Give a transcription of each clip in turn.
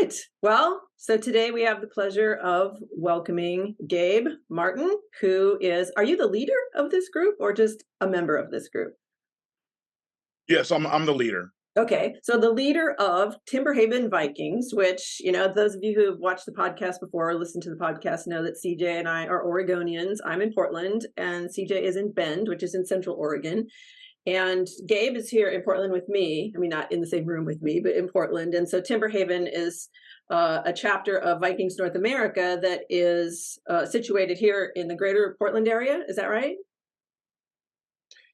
right. Well, so today we have the pleasure of welcoming Gabe Martin, are you the leader of this group or just a member of this group? Yes, I'm the leader. Okay, so the leader of Timberhaven Vikings, which, those of you who have watched the podcast before or listened to the podcast know that CJ and I are Oregonians. I'm in Portland, and CJ is in Bend, which is in Central Oregon. And Gabe is here in Portland with me. I mean, not in the same room with me, but in Portland. And so Timberhaven is a chapter of Vikings North America that is situated here in the greater Portland area. Is that right?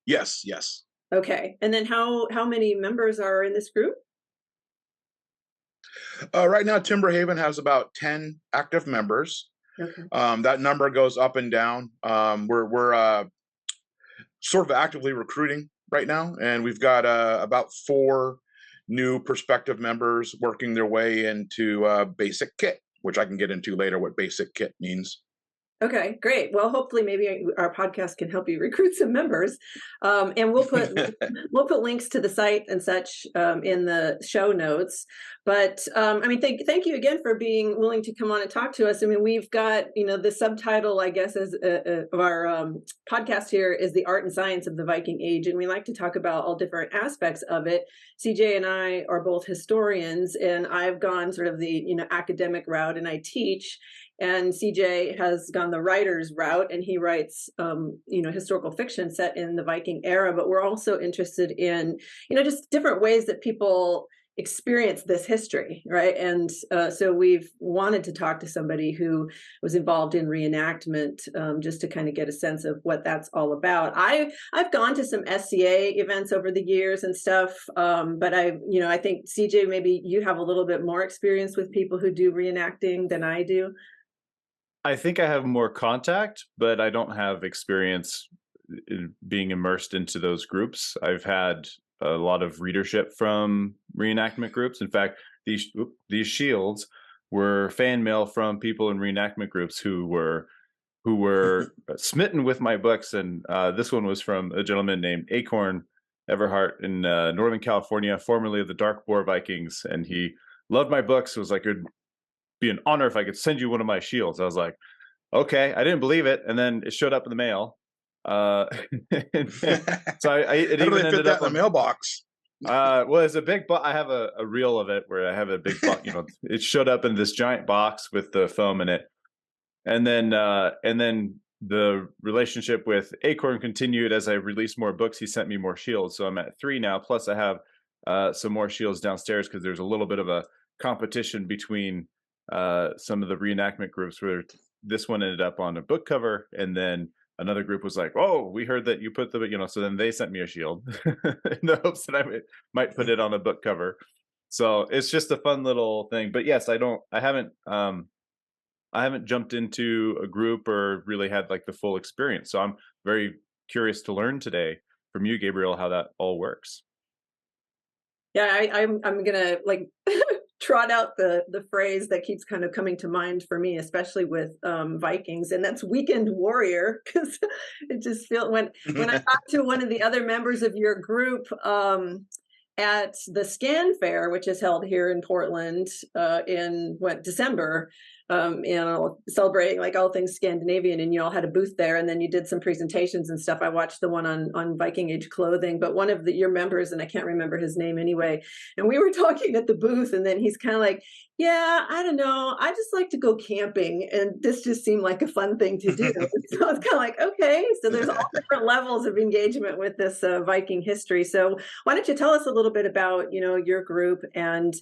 Yes, yes. Okay. And then how many members are in this group? Right now, Timberhaven has about 10 active members. Okay. That number goes up and down. We're sort of actively recruiting right now, and we've got about 4 new prospective members working their way into basic kit, which I can get into later what basic kit means. Okay, great. Well, hopefully, maybe our podcast can help you recruit some members, and we'll put links to the site and such in the show notes. But I mean, thank you again for being willing to come on and talk to us. I mean, we've got the subtitle, I guess, of our podcast here is the art and science of the Viking Age, and we like to talk about all different aspects of it. CJ and I are both historians, and I've gone sort of the academic route, and I teach. And CJ has gone the writer's route, and he writes, historical fiction set in the Viking era. But we're also interested in, just different ways that people experience this history, right? And so we've wanted to talk to somebody who was involved in reenactment, just to kind of get a sense of what that's all about. I've gone to some SCA events over the years and stuff, but I think CJ, maybe you have a little bit more experience with people who do reenacting than I do. I think I have more contact, but I don't have experience in being immersed into those groups. I've had a lot of readership from reenactment groups. In fact, these shields were fan mail from people in reenactment groups who were smitten with my books. And this one was from a gentleman named Acorn Everhart in Northern California, formerly of the Dark Boar Vikings, and he loved my books. It was like, it'd be an honor if I could send you one of my shields. I was like, okay. I didn't believe it, and then it showed up in the mail. So it even ended up in the mailbox. Well, it's a big box. I have a reel of it where I have a big box. It showed up in this giant box with the foam in it, and then the relationship with Acorn continued as I released more books. He sent me more shields, so I'm at 3 now. Plus, I have some more shields downstairs because there's a little bit of a competition between some of the reenactment groups where this one ended up on a book cover, and then another group was like, "Oh, we heard that you put the," so then they sent me a shield in the hopes that I might put it on a book cover. So it's just a fun little thing. But yes, I haven't jumped into a group or really had like the full experience. So I'm very curious to learn today from you, Gabriel, how that all works. Yeah, I'm gonna trot out the phrase that keeps kind of coming to mind for me, especially with Vikings, and that's weekend warrior, because it just feels when I talked to one of the other members of your group at the Scan Fair, which is held here in Portland in December, celebrating like all things Scandinavian, and you all had a booth there, and then you did some presentations and stuff. I watched the one on Viking Age clothing, but one of your members, and I can't remember his name anyway, and we were talking at the booth, and then he's kind of like, yeah, I don't know, I just like to go camping, and this just seemed like a fun thing to do. So it's kind of like, okay, so there's all different levels of engagement with this Viking history. So why don't you tell us a little bit about your group and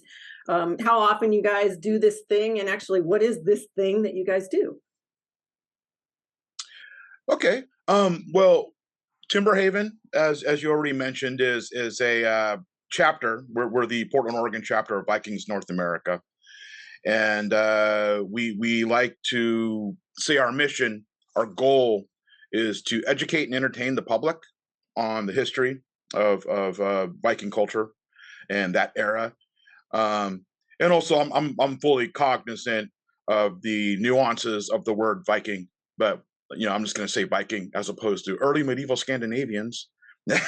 how often you guys do this thing, and actually what is this thing that you guys do? Okay. Well, Timberhaven, as you already mentioned, is a chapter. We're the Portland, Oregon chapter of Vikings North America, and we like to say our mission, our goal, is to educate and entertain the public on the history of Viking culture and that era. And also, I'm fully cognizant of the nuances of the word Viking, but I'm just going to say Viking as opposed to early medieval Scandinavians, because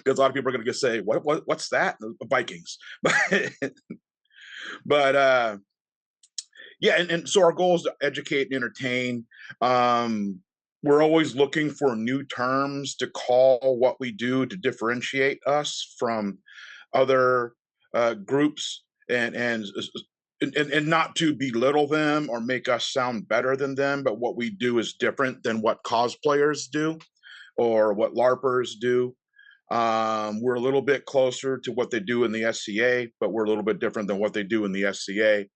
a lot of people are going to say, "What's that?" Vikings. But yeah, and so our goal is to educate and entertain. We're always looking for new terms to call what we do to differentiate us from other groups, and not to belittle them or make us sound better than them, but what we do is different than what cosplayers do or what LARPers do. We're a little bit closer to what they do in the SCA, but we're a little bit different than what they do in the SCA.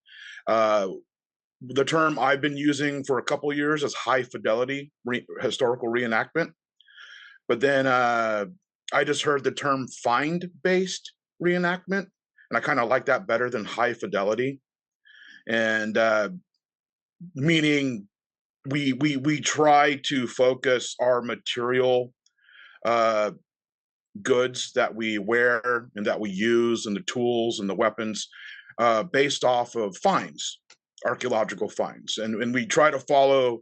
Uh, the term I've been using for a couple years is high fidelity historical reenactment. But then I just heard the term find based reenactment, and I kind of like that better than high fidelity. And meaning we try to focus our material goods that we wear and that we use, and the tools and the weapons based off of finds, archaeological finds. And we try to follow,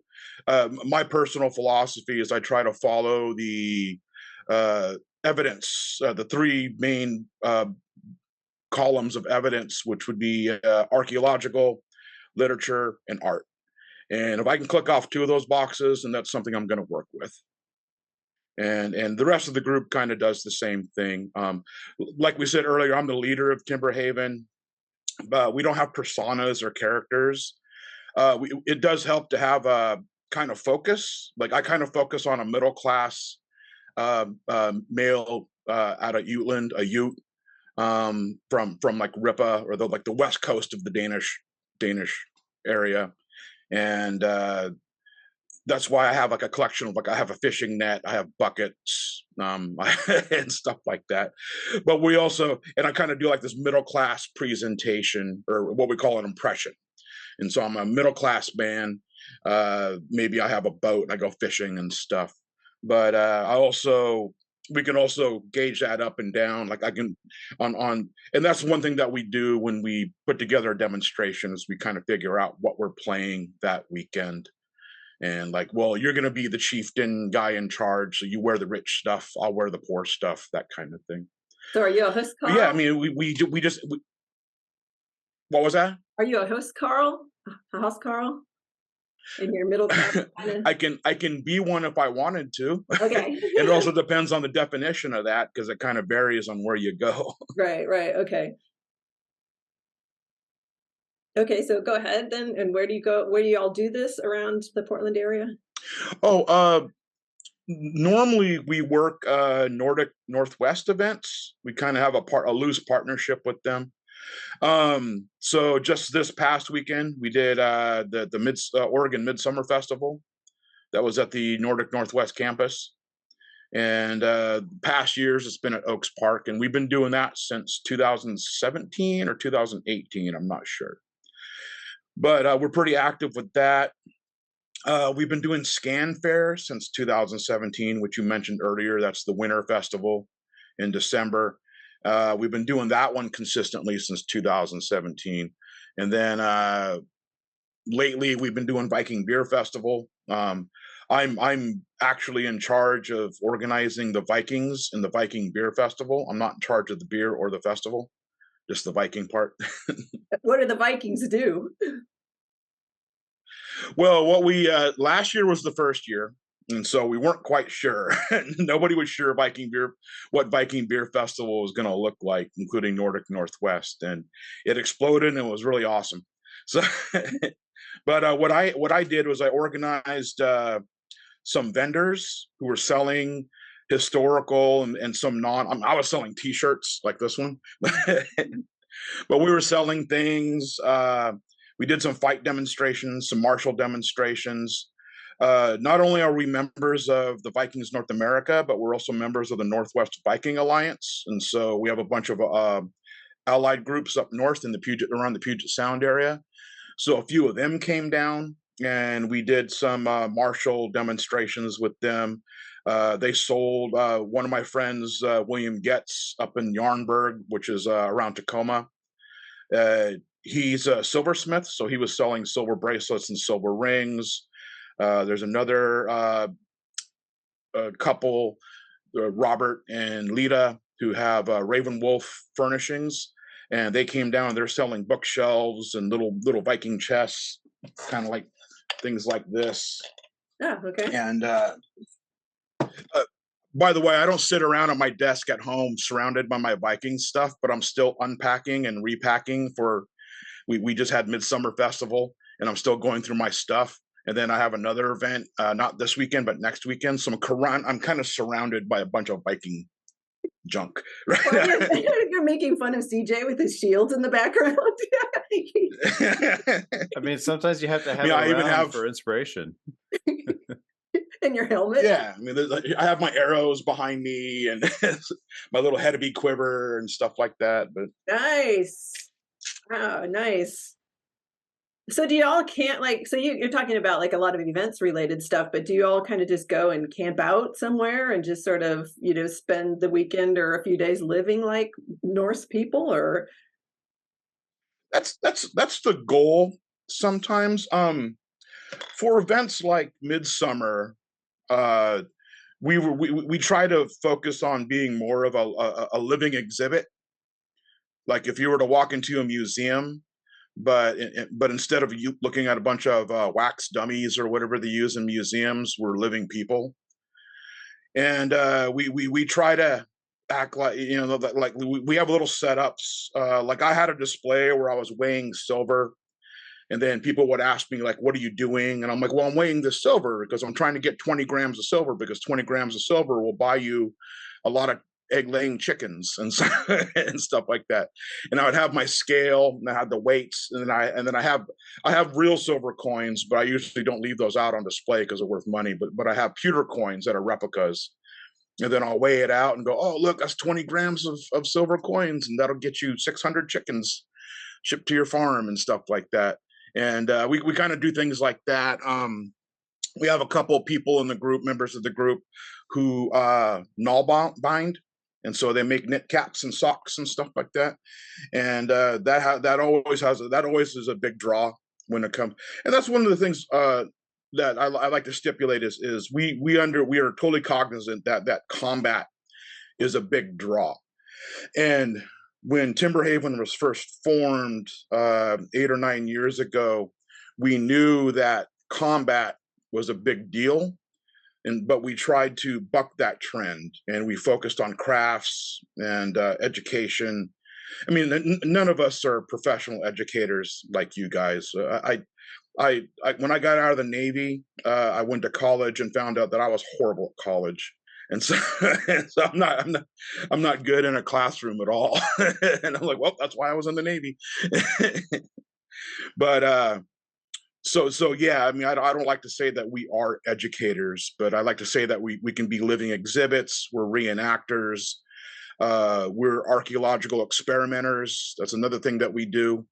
my personal philosophy is I try to follow the evidence, the three main columns of evidence, which would be archaeological, literature, and art. And if I can click off two of those boxes, then that's something I'm going to work with. And the rest of the group kind of does the same thing. Like we said earlier, I'm the leader of Timberhaven, but we don't have personas or characters. It does help to have a kind of focus. Like I kind of focus on a middle class male out of Utland, a Ute, from like Ripa, or the west coast of the Danish area. And that's why I have like a collection of, like, I have a fishing net, I have buckets, and stuff like that. But we also, and I kind of do like this middle class presentation, or what we call an impression. And so I'm a middle class man. Maybe I have a boat and I go fishing and stuff. But we can also gauge that up and down. Like I can and that's one thing that we do when we put together a demonstration, is we kind of figure out what we're playing that weekend. And like, well, you're going to be the chieftain guy in charge, so you wear the rich stuff, I'll wear the poor stuff, that kind of thing. So are you a host, Carl? Yeah, I mean, what was that? Are you a host, Carl? A house, Carl? In your middle class? I can be one if I wanted to. Okay. It also depends on the definition of that, because it kind of varies on where you go. Right. Okay. Okay, so go ahead then. And where do you go? Where do you all do this around the Portland area? Oh, normally we work Nordic Northwest events. We kind of have a loose partnership with them. So just this past weekend, we did the Oregon Midsummer Festival. That was at the Nordic Northwest campus. And past years, it's been at Oaks Park, and we've been doing that since 2017 or 2018. I'm not sure. But we're pretty active with that. We've been doing Scan Fair since 2017, which you mentioned earlier. That's the winter festival in December. We've been doing that one consistently since 2017. And then lately we've been doing Viking Beer Festival. I'm actually in charge of organizing the Vikings in the Viking Beer Festival. I'm not in charge of the beer or the festival, just the Viking part. What do the Vikings do? Well, what we last year was the first year, and so we weren't quite sure. Nobody was sure what Viking Beer Festival was going to look like, including Nordic Northwest, and it exploded, and it was really awesome. So, but what I did was I organized some vendors who were selling historical and some non. I was selling T-shirts like this one, but we were selling things. We did some fight demonstrations, some martial demonstrations. Not only are we members of the Vikings North America, but we're also members of the Northwest Viking Alliance. And so we have a bunch of allied groups up north in around the Puget Sound area. So a few of them came down, and we did some martial demonstrations with them. They sold one of my friends, William Getz, up in Yarnberg, which is around Tacoma. He's a silversmith, so he was selling silver bracelets and silver rings. There's another couple, Robert and Lita, who have Raven Wolf Furnishings, and they came down. They're selling bookshelves and little Viking chests, kind of like things like this. Oh, okay. And by the way, I don't sit around at my desk at home surrounded by my Viking stuff, but I'm still unpacking and repacking for. We just had Midsummer Festival, and I'm still going through my stuff. And then I have another event, not this weekend, but next weekend. So I'm kind of surrounded by a bunch of Viking junk. Right? Well, you're making fun of CJ with his shields in the background. I mean, sometimes you have to have it I even around have for inspiration. And your helmet. Yeah, I mean, I have my arrows behind me and my little Hedeby quiver and stuff like that. But Nice. Oh, nice. So do y'all so you're talking about like a lot of events related stuff, but do you all kind of just go and camp out somewhere and just sort of, spend the weekend or a few days living like Norse people, or? that's the goal sometimes. For events like Midsummer, we try to focus on being more of a living exhibit. Like if you were to walk into a museum, but instead of you looking at a bunch of wax dummies or whatever they use in museums, we're living people. And we try to act like like we have little setups. Like I had a display where I was weighing silver, and then people would ask me like, "What are you doing?" And I'm like, "Well, I'm weighing this silver because I'm trying to get 20 grams of silver, because 20 grams of silver will buy you a lot of egg-laying chickens and and stuff like that." And I would have my scale, and I had the weights, and then I have real silver coins, but I usually don't leave those out on display because they're worth money. But I have pewter coins that are replicas, and then I'll weigh it out and go, "Oh, look, that's 20 grams of silver coins, and that'll get you 600 chickens shipped to your farm," and stuff like that. And we kind of do things like that. We have a couple of people in the group, members of the group, who null bind, and so they make knit caps and socks and stuff like that. And that always is a big draw when it comes. And that's one of the things that I like to stipulate is we are totally cognizant that combat is a big draw. And when Timberhaven was first formed 8 or 9 years ago, we knew that combat was a big deal, but we tried to buck that trend, and we focused on crafts and education. I mean, none of us are professional educators like you guys. I when I got out of the Navy, I went to college and found out that I was horrible at college. And so, I'm not good in a classroom at all. And I'm like, well, that's why I was in the Navy. But so yeah, I mean, I don't like to say that we are educators, but I like to say that we can be living exhibits. We're reenactors. We're archaeological experimenters. That's another thing that we do,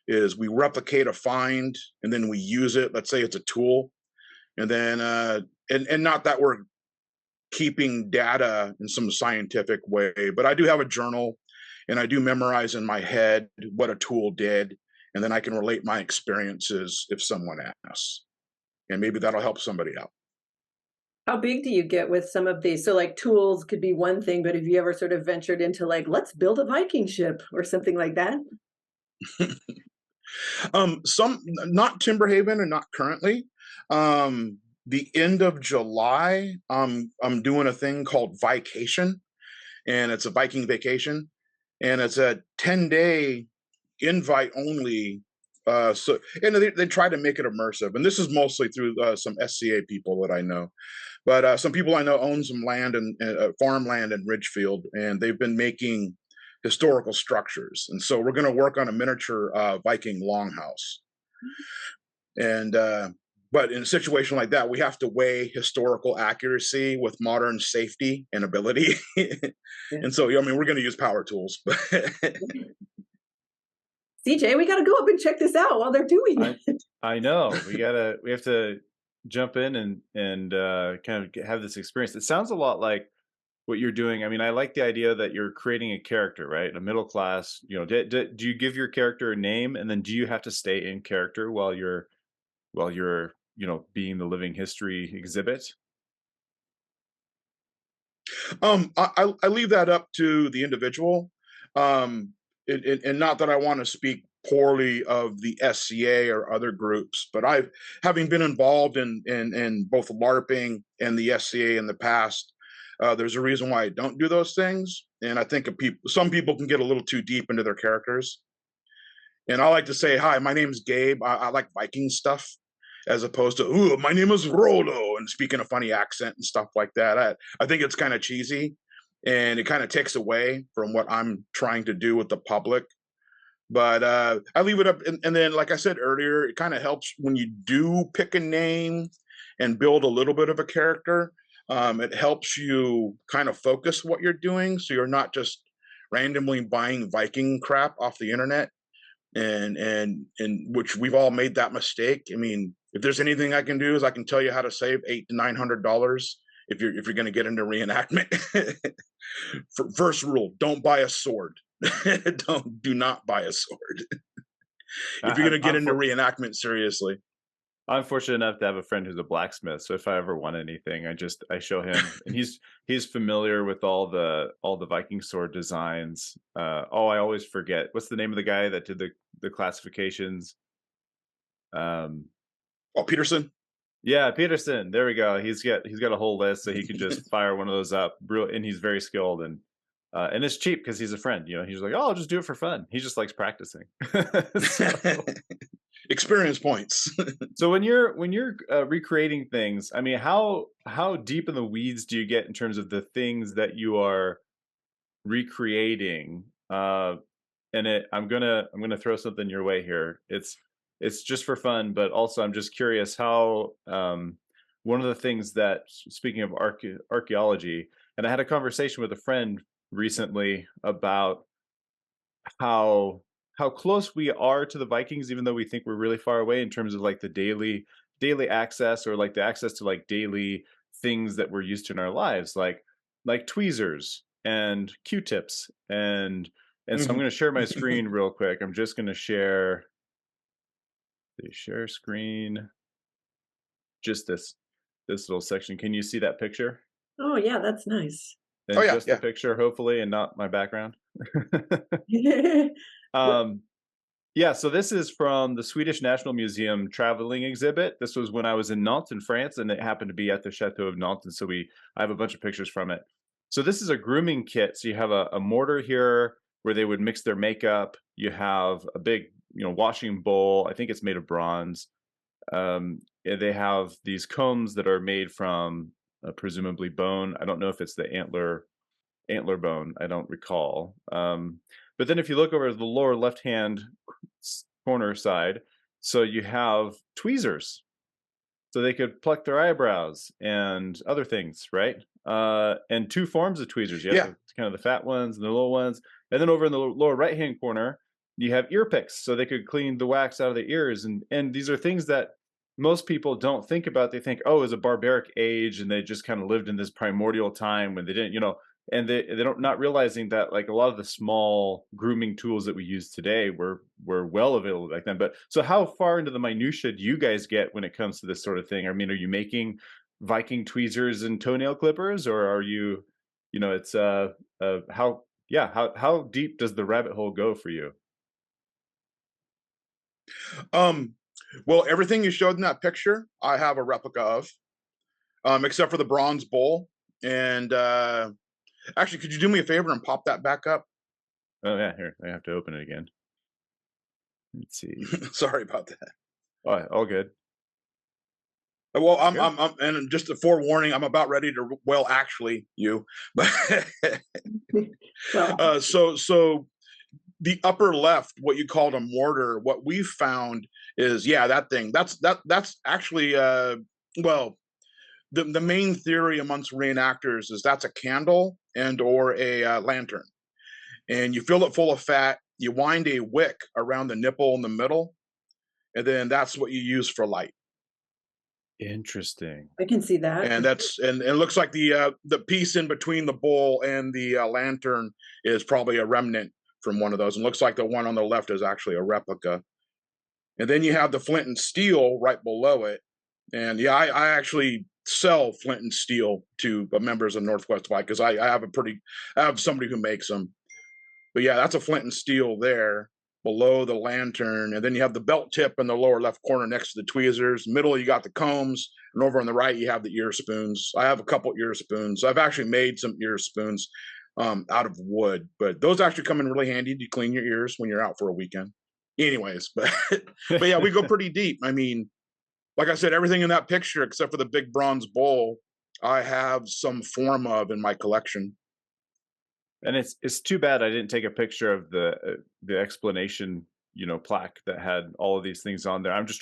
is we replicate a find and then we use it. Let's say it's a tool, and then and not that we're keeping data in some scientific way, but I do have a journal, and I do memorize in my head what a tool did, and then I can relate my experiences if someone asks, and maybe that'll help somebody out. How big do you get with some of these? So like tools could be one thing, but have you ever sort of ventured into like, let's build a Viking ship or something like that? Some, not Timberhaven and not currently. The end of July, I'm doing a thing called Vication, and it's a Viking vacation, and it's a 10-day invite only. So and they try to make it immersive, and this is mostly through some SCA people that I know. But some people I know own some land and farmland in Ridgefield, and they've been making historical structures. And so we're going to work on a miniature Viking longhouse. And but in a situation like that, we have to weigh historical accuracy with modern safety and ability. And so, I mean, we're going to use power tools. CJ, we got to go up and check this out while they're doing it. I know we have to jump in and kind of have this experience. It sounds a lot like what you're doing. I mean, I like the idea that you're creating a character, right? A middle class. Do you give your character a name, and then do you have to stay in character while you're being the living history exhibit? I leave that up to the individual. and not that I want to speak poorly of the SCA or other groups, but having been involved in both LARPing and the SCA in the past, there's a reason why I don't do those things. And I think some people can get a little too deep into their characters. And I like to say, hi, my name's Gabe. I like Viking stuff, as opposed to, ooh, my name is Rolo, and speaking a funny accent and stuff like that. I think it's kind of cheesy, and it kind of takes away from what I'm trying to do with the public. But I leave it up. And then, like I said earlier, it kind of helps when you do pick a name and build a little bit of a character. It helps you kind of focus what you're doing, so you're not just randomly buying Viking crap off the internet. And which we've all made that mistake. I mean, if there's anything I can do, is I can tell you how to save $800 to $900 if you're going to get into reenactment. First rule: don't buy a sword. Do not buy a sword if you're going to get into reenactment seriously. I'm fortunate enough to have a friend who's a blacksmith, so if I ever want anything, I show him, and he's familiar with all the Viking sword designs. I always forget, what's the name of the guy that did the classifications? Peterson. Yeah, Peterson. There we go. He's got a whole list, so he can just fire one of those up, and he's very skilled, and it's cheap because he's a friend. You know, he's like, I'll just do it for fun. He just likes practicing. Experience points. So when you're recreating things, I mean, how deep in the weeds do you get in terms of the things that you are recreating? I'm gonna throw something your way here. It's just for fun, but also I'm just curious how one of the things that, speaking of archaeology, and I had a conversation with a friend recently about how close we are to the Vikings, even though we think we're really far away in terms of like the daily access, or like the access to like daily things that we're used to in our lives, like tweezers and Q-tips, and so I'm going to share my screen real quick. I'm just going to share the share screen, just this little section. Can you see that picture? Oh yeah, that's nice. And just the picture, hopefully, and not my background. Yeah, so this is from the Swedish National Museum traveling exhibit. This was when I was in Nantes in France, and it happened to be at the Chateau of Nantes, and so I have a bunch of pictures from it. So this is a grooming kit. So you have a mortar here where they would mix their makeup. You have a big, washing bowl. I think it's made of bronze. They have these combs that are made from presumably bone. I don't know if it's the antler bone. I don't recall. But then if you look over the lower left-hand corner side, so you have tweezers. So they could pluck their eyebrows and other things, right? And two forms of tweezers. You have kind of the fat ones and the little ones. And then over in the lower right-hand corner, you have ear picks. So they could clean the wax out of the ears. And these are things that most people don't think about. They think, oh, it was a barbaric age, and they just kind of lived in this primordial time when they didn't, and they don't, not realizing that like a lot of the small grooming tools that we use today were well available back then. But so how far into the minutia do you guys get when it comes to this sort of thing? I mean, are you making Viking tweezers and toenail clippers, or are you, it's how deep does the rabbit hole go for you? Well, everything you showed in that picture, I have a replica of, except for the bronze bowl. And actually, could you do me a favor and pop that back up? Oh yeah, here, I have to open it again. Let's see. Sorry about that. Oh, all good. Well, I'm and just a forewarning, I'm about ready to, actually, but so the upper left, what you called a mortar, what we found is, that thing, that's actually, the main theory amongst reenactors is that's a candle and or a lantern, and you fill it full of fat, you wind a wick around the nipple in the middle, and then that's what you use for light. Interesting. I can see that. And and it looks like the piece in between the bowl and the lantern is probably a remnant from one of those. And looks like the one on the left is actually a replica. And then you have the flint and steel right below it. And I actually sell flint and steel to members of Northwest Viking, because I have somebody who makes them. But yeah, that's a flint and steel there below the lantern. And then you have the belt tip in the lower left corner next to the tweezers. Middle, you got the combs. And over on the right, you have the ear spoons. I have a couple ear spoons. I've actually made some ear spoons out of wood, but those actually come in really handy to clean your ears when you're out for a weekend. Anyways, but yeah, we go pretty deep. I mean, like I said, everything in that picture, except for the big bronze bowl, I have some form of in my collection. And it's too bad I didn't take a picture of the explanation, plaque that had all of these things on there. I'm just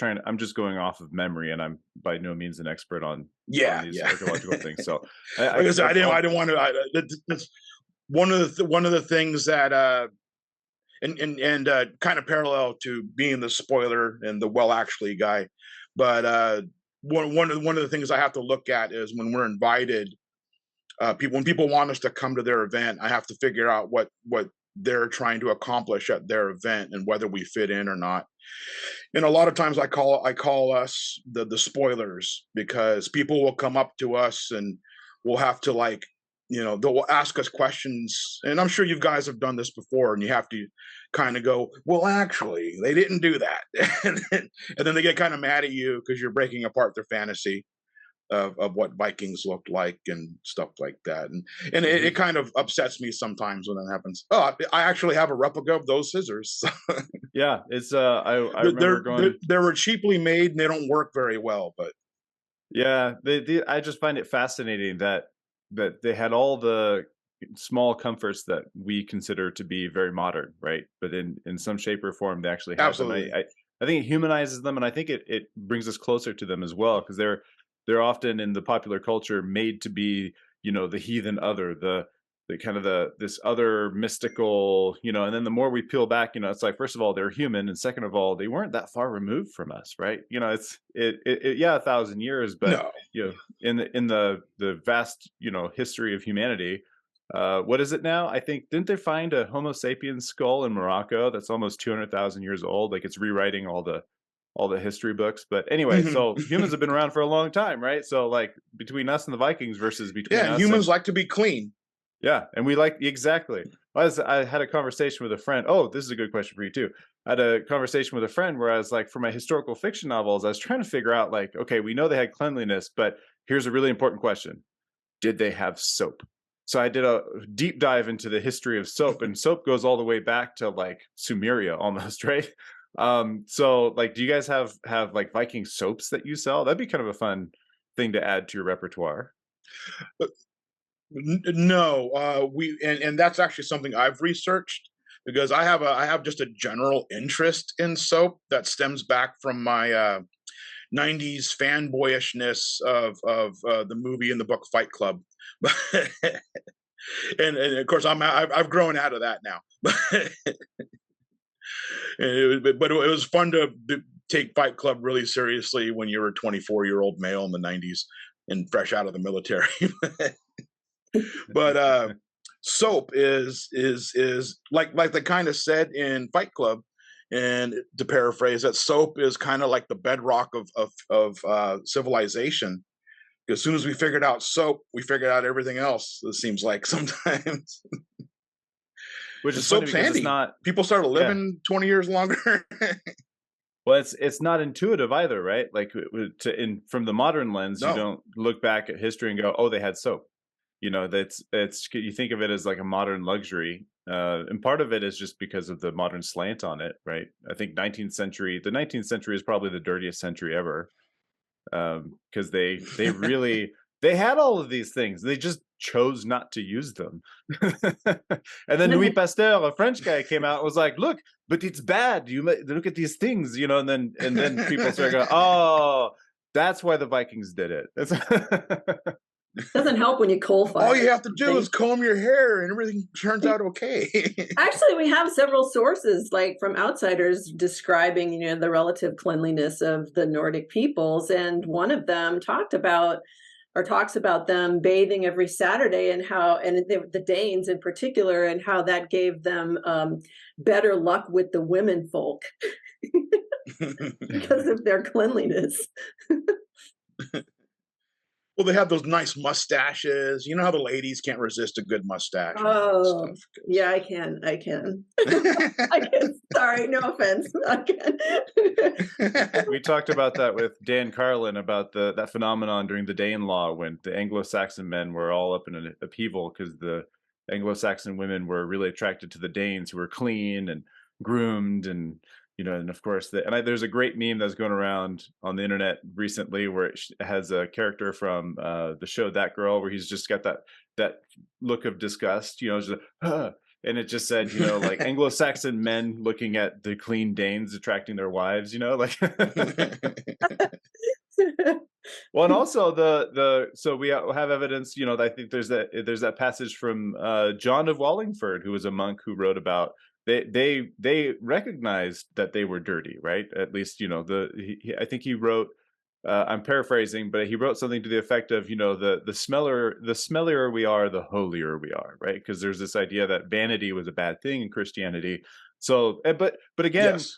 going off of memory, and I'm by no means an expert on these archaeological things. So like I said, I didn't want to. That's one of the things that and kind of parallel to being the spoiler and the well actually guy, but one of the things I have to look at is when we're invited. When people want us to come to their event, I have to figure out what they're trying to accomplish at their event and whether we fit in or not. And a lot of times I call us the spoilers, because people will come up to us and we'll have to they'll ask us questions. And I'm sure you guys have done this before, and you have to kind of go, well, actually, they didn't do that. and then they get kind of mad at you because you're breaking apart their fantasy of what Vikings looked like and stuff like that. And it kind of upsets me sometimes when that happens. Oh, I actually have a replica of those scissors. Yeah, it's I remember they were cheaply made and they don't work very well, but yeah, I just find it fascinating that they had all the small comforts that we consider to be very modern, right? But in some shape or form, they actually have absolutely. them. I think it humanizes them, and I think it brings us closer to them as well, because they're often in the popular culture made to be, the heathen other, the kind of this other mystical, and then the more we peel back, it's like, first of all, they're human, and second of all, they weren't that far removed from us, right? It's yeah, 1,000 years, but no. In the vast, history of humanity, what is it now? I think, didn't they find a Homo sapiens skull in Morocco that's almost 200,000 years old? Like, it's rewriting all the history books. But anyway, so humans have been around for a long time, right? So like between us and the Vikings versus between us, humans like to be clean. Yeah, and we like exactly. I had a conversation with a friend. Oh, this is a good question for you too. I had a conversation with a friend where I was like, for my historical fiction novels, I was trying to figure out, like, okay, we know they had cleanliness, but here's a really important question: did they have soap? So I did a deep dive into the history of soap, and soap goes all the way back to like Sumeria almost, right? So like, do you guys have like Viking soaps that you sell? That'd be kind of a fun thing to add to your repertoire. No, and that's actually something I've researched, because I have just a general interest in soap that stems back from my 90s fanboyishness of the movie and the book Fight Club. and of course I've grown out of that now. But it was fun to take Fight Club really seriously when you were a 24-year-old male in the 90s and fresh out of the military. But soap is like they kind of said in Fight Club, and to paraphrase, that soap is kind of like the bedrock of civilization. As soon as we figured out soap, we figured out everything else. It seems like sometimes. Which is soap's handy. People started living 20 years longer. Well, it's not intuitive either, right? Like, from the modern lens, No. You don't look back at history and go, "Oh, they had soap." That's you think of it as like a modern luxury, and part of it is just because of the modern slant on it, right? I think the 19th century is probably the dirtiest century ever, because they really they had all of these things, they just chose not to use them. And then Louis Pasteur, a French guy, came out and was like, look, but it's bad, look at these things, and then people start going, oh, that's why the Vikings did it. Doesn't help when you coal fire. All you have to do is comb your hair and everything turns out okay. Actually, we have several sources, like from outsiders, describing the relative cleanliness of the Nordic peoples, and one of them talks about them bathing every Saturday, and the Danes in particular, and how that gave them better luck with the women folk because of their cleanliness. Well, they have those nice mustaches. You know how the ladies can't resist a good mustache and all that Oh, stuff. yeah, I can. I can. I can. Sorry, no offense. I can. We talked about that with Dan Carlin about that phenomenon during the Danelaw when the Anglo-Saxon men were all up in an upheaval because the Anglo-Saxon women were really attracted to the Danes who were clean and groomed and and of course there's a great meme that's going around on the internet recently where it has a character from the show That Girl where he's just got that look of disgust, just like, huh. And it just said, like Anglo-Saxon men looking at the clean Danes attracting their wives, like. Well, and also so we have evidence, I think there's that passage from John of Wallingford, who was a monk who wrote about they recognized that they were dirty, right? At least, I think he wrote. I'm paraphrasing, but he wrote something to the effect of, the smellier we are, the holier we are, right? Because there's this idea that vanity was a bad thing in Christianity. So, but again, Yes.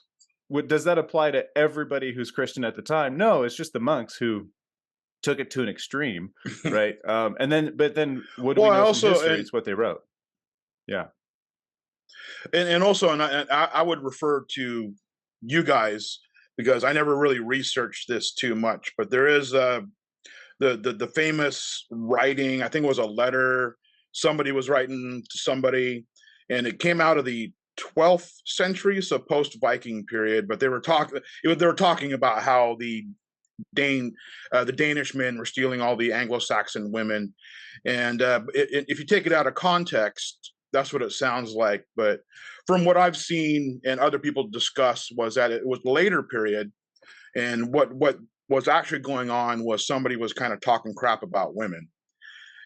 does that apply to everybody who's Christian at the time? No, it's just the monks who took it to an extreme, right? But then what do we know from history? It's what they wrote. Yeah. And also, I would refer to you guys because I never really researched this too much, but there is the famous writing. I think it was a letter somebody was writing to somebody, and it came out of the 12th century, so post-Viking period. But they were talking about how the Danish men were stealing all the Anglo-Saxon women, and if you take it out of context, that's what it sounds like. But from what I've seen and other people discuss was that it was later period, and what was actually going on was somebody was kind of talking crap about women,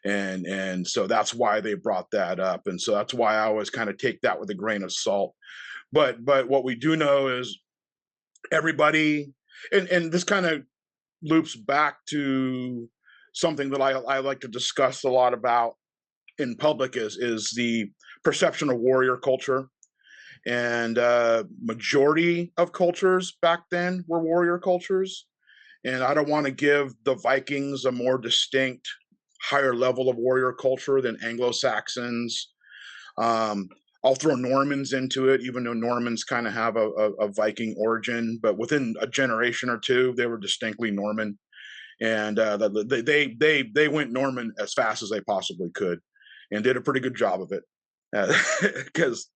and so that's why they brought that up, and so that's why I always kind of take that with a grain of salt. But what we do know is everybody, and this kind of loops back to something that I like to discuss a lot about in public is the perception of warrior culture. And majority of cultures back then were warrior cultures. And I don't want to give the Vikings a more distinct, higher level of warrior culture than Anglo-Saxons. I'll throw Normans into it, even though Normans kind of have a Viking origin, but within a generation or two, they were distinctly Norman. And they went Norman as fast as they possibly could and did a pretty good job of it. Because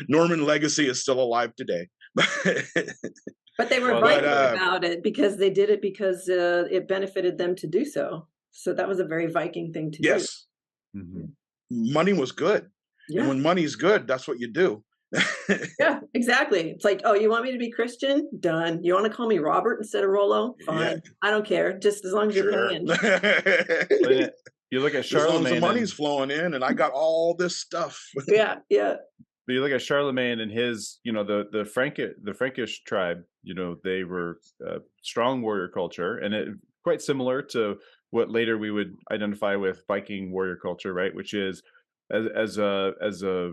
Norman legacy is still alive today. But they were Viking about it because they did it because it benefited them to do so. So that was a very Viking thing to do. Yes. Mm-hmm. Money was good. Yeah. And when money's good, that's what you do. Yeah, exactly. It's like, oh, you want me to be Christian? Done. You want to call me Robert instead of Rollo? Fine. Yeah. I don't care. Just as long as you're paying. You look at Charlemagne. As long as the money's flowing in and I got all this stuff. Yeah. But you look at Charlemagne and his, the Frankish tribe, they were a strong warrior culture, and it quite similar to what later we would identify with Viking warrior culture, right? Which is as a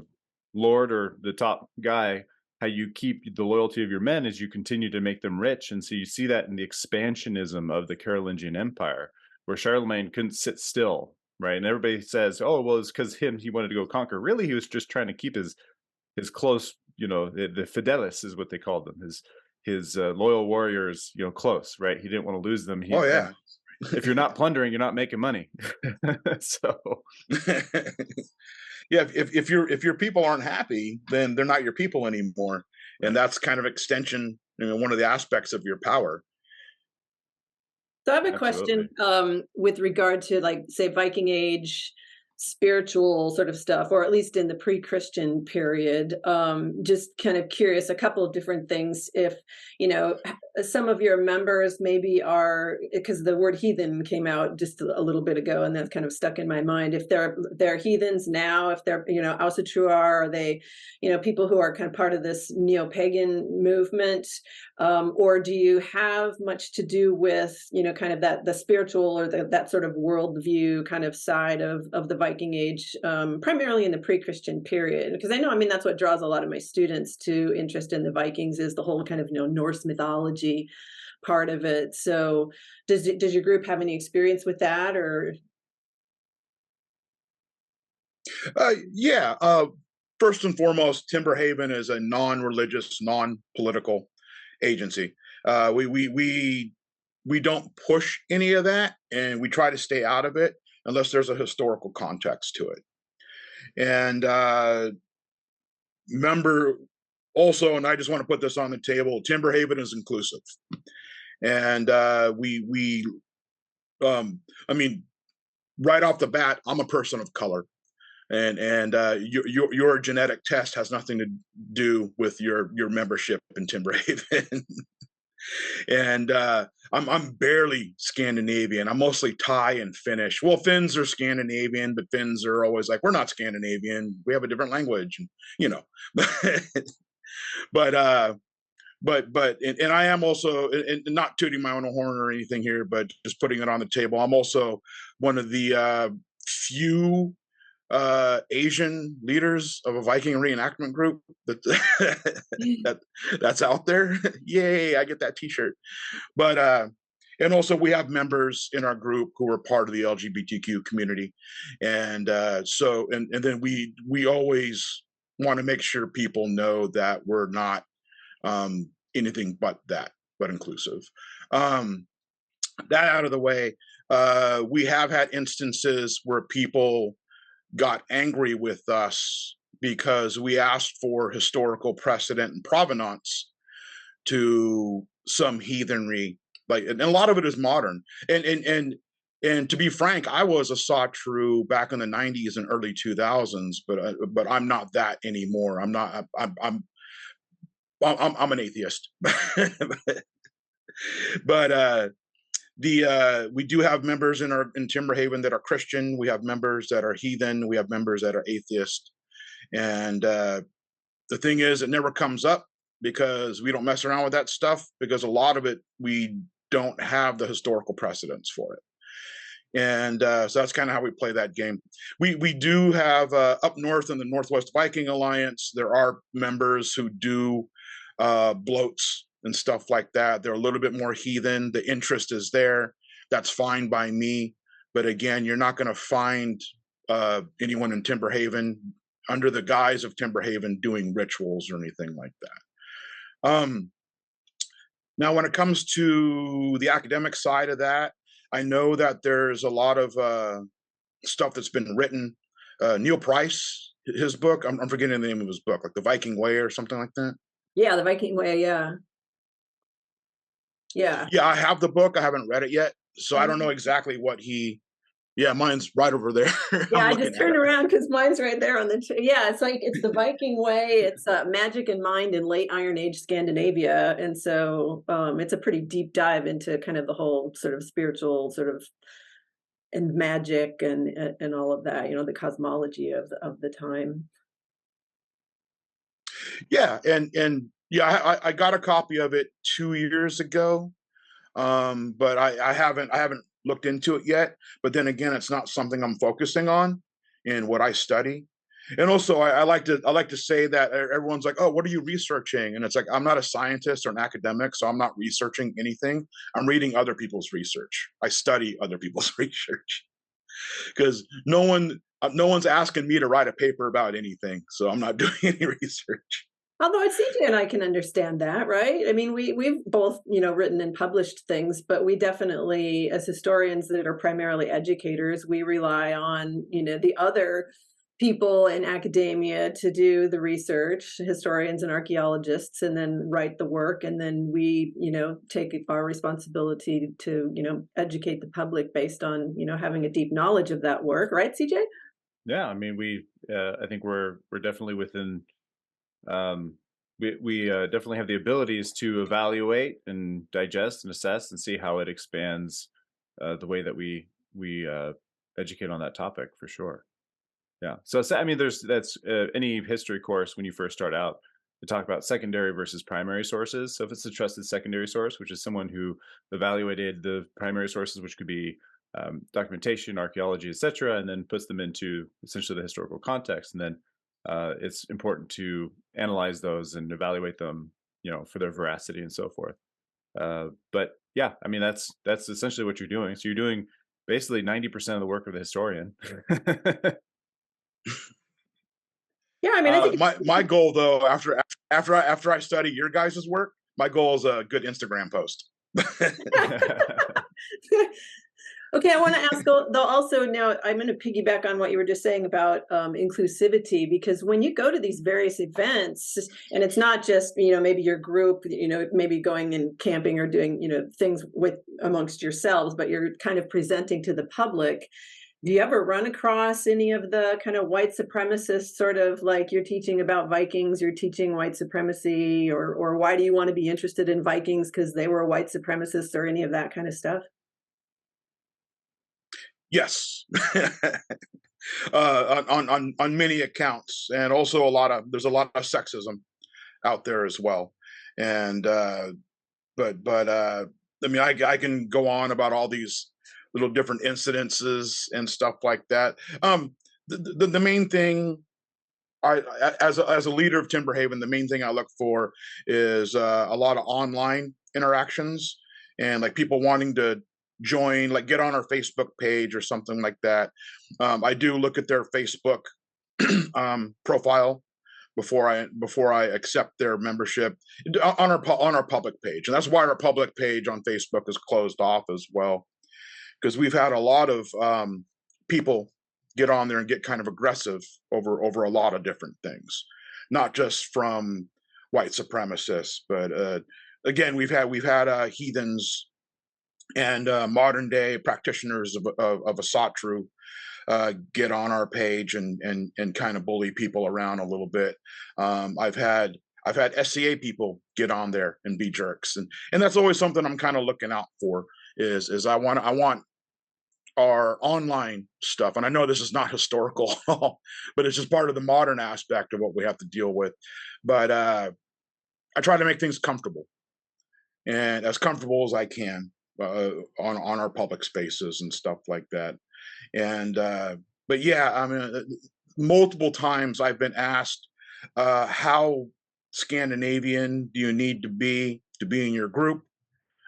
lord or the top guy, how you keep the loyalty of your men is you continue to make them rich. And so you see that in the expansionism of the Carolingian Empire, where Charlemagne couldn't sit still, right? And everybody says, oh, well, it's because he wanted to go conquer. Really, he was just trying to keep his close, the fidelis is what they called them, his loyal warriors, close, right? He didn't want to lose them. If you're not plundering, you're not making money. So yeah, if your people aren't happy, then they're not your people anymore. And that's kind of extension, one of the aspects of your power. So I have a question with regard to, like, say, Viking Age spiritual sort of stuff, or at least in the pre-Christian period. Just kind of curious, a couple of different things. If, some of your members maybe are, because the word heathen came out just a little bit ago, and that's kind of stuck in my mind. If they're heathens now, if they're, Ausatruar, are they, people who are kind of part of this neo-pagan movement, or do you have much to do with, kind of the spiritual or that sort of worldview kind of side of the Viking Age, primarily in the pre-Christian period? Because I know, that's what draws a lot of my students to interest in the Vikings is the whole kind of, Norse mythology part of it. So does your group have any experience with that, or? Yeah. First and foremost, Timberhaven is a non-religious, non-political agency. We don't push any of that, and we try to stay out of it unless there's a historical context to it. And remember also, and I just want to put this on the table, Timberhaven is inclusive. And I mean, right off the bat, I'm a person of color, and your genetic test has nothing to do with your membership in Timberhaven. And I'm barely Scandinavian. I'm mostly Thai and Finnish. Well, Finns are Scandinavian, but Finns are always like, we're not Scandinavian. We have a different language, and you know. but and I am also, and not tooting my own horn or anything here, but just putting it on the table. I'm also one of the few Asian leaders of a Viking reenactment group that's out there. Yay, I get that T-shirt. But and also we have members in our group who are part of the LGBTQ community, and so and then we always want to make sure people know that we're not anything but that, but inclusive. That out of the way, we have had instances where people got angry with us because we asked for historical precedent and provenance to some heathenry, like, and a lot of it is modern. And to be frank, I was a Sawtrue back in the '90s and early 2000s, but I'm not that anymore. I'm not. I'm an atheist. But we do have members in Timberhaven that are Christian. We have members that are heathen. We have members that are atheist. And the thing is, it never comes up because we don't mess around with that stuff, because a lot of it we don't have the historical precedents for it. And so that's kind of how we play that game. We do have up north in the Northwest Viking Alliance, there are members who do bloats and stuff like that. They're a little bit more heathen. The interest is there. That's fine by me. But again, you're not going to find anyone in Timberhaven under the guise of Timberhaven doing rituals or anything like that. Now, when it comes to the academic side of that, I know that there's a lot of stuff that's been written. Neil Price, his book, I'm forgetting the name of his book, like The Viking Way or something like that. Yeah, The Viking Way, yeah. Yeah, I have the book. I haven't read it yet, so I don't know exactly what he. Yeah, mine's right over there. Yeah, I just turned around because mine's right there on the. Yeah, it's like it's The Viking Way. It's magic and mind in late Iron Age Scandinavia, and so it's a pretty deep dive into kind of the whole sort of spiritual sort of and magic and all of that. You know, the cosmology of the time. Yeah, and yeah, I got a copy of it 2 years ago, but I haven't looked into it yet. But then again, it's not something I'm focusing on in what I study. And also, I like to say that everyone's like, "Oh, what are you researching?" And it's like, I'm not a scientist or an academic, so I'm not researching anything. I'm reading other people's research. I study other people's research because no one's asking me to write a paper about anything, so I'm not doing any research. Although CJ and I can understand that, right? I mean, we've both, you know, written and published things, but we definitely, as historians that are primarily educators, we rely on, you know, the other people in academia to do the research, historians and archaeologists, and then write the work. And then we, you know, take our responsibility to, you know, educate the public based on, you know, having a deep knowledge of that work, right, CJ? Yeah, I mean, I think we're definitely within. We definitely have the abilities to evaluate and digest and assess and see how it expands the way that we educate on that topic for sure. Yeah. So I mean, that's any history course when you first start out. To talk about secondary versus primary sources. So if it's a trusted secondary source, which is someone who evaluated the primary sources, which could be documentation, archaeology, etc., and then puts them into essentially the historical context, and then it's important to analyze those and evaluate them, you know, for their veracity and so forth. But yeah, I mean, that's essentially what you're doing. So you're doing basically 90% of the work of the historian. Yeah, I mean, I think My goal though, after I study your guys' work, my goal is a good Instagram post. okay, I want to ask though also now I'm going to piggyback on what you were just saying about inclusivity, because when you go to these various events, and it's not just, maybe your group, maybe going and camping or doing, things with amongst yourselves, but you're kind of presenting to the public. Do you ever run across any of the kind of white supremacists, sort of like you're teaching about Vikings, you're teaching white supremacy, or why do you want to be interested in Vikings because they were white supremacists, or any of that kind of stuff? Yes. On many accounts, and also there's a lot of sexism out there as well. And but I mean, I can go on about all these little different incidences and stuff like that. The main thing, as a leader of Timberhaven, the main thing I look for is a lot of online interactions, and like people wanting to join, like get on our Facebook page or something like that. I do look at their Facebook profile before I accept their membership on our public page, and that's why our public page on Facebook is closed off as well, because we've had a lot of people get on there and get kind of aggressive over a lot of different things, not just from white supremacists, but again, we've had heathens and modern day practitioners of Asatru get on our page and kind of bully people around a little bit. I've had SCA people get on there and be jerks, and that's always something I'm kind of looking out for. Is I want our online stuff, and I know this is not historical at all, but it's just part of the modern aspect of what we have to deal with. But I try to make things comfortable, and as comfortable as I can on our public spaces and stuff like that. And but yeah, I mean, multiple times I've been asked, how Scandinavian do you need to be in your group?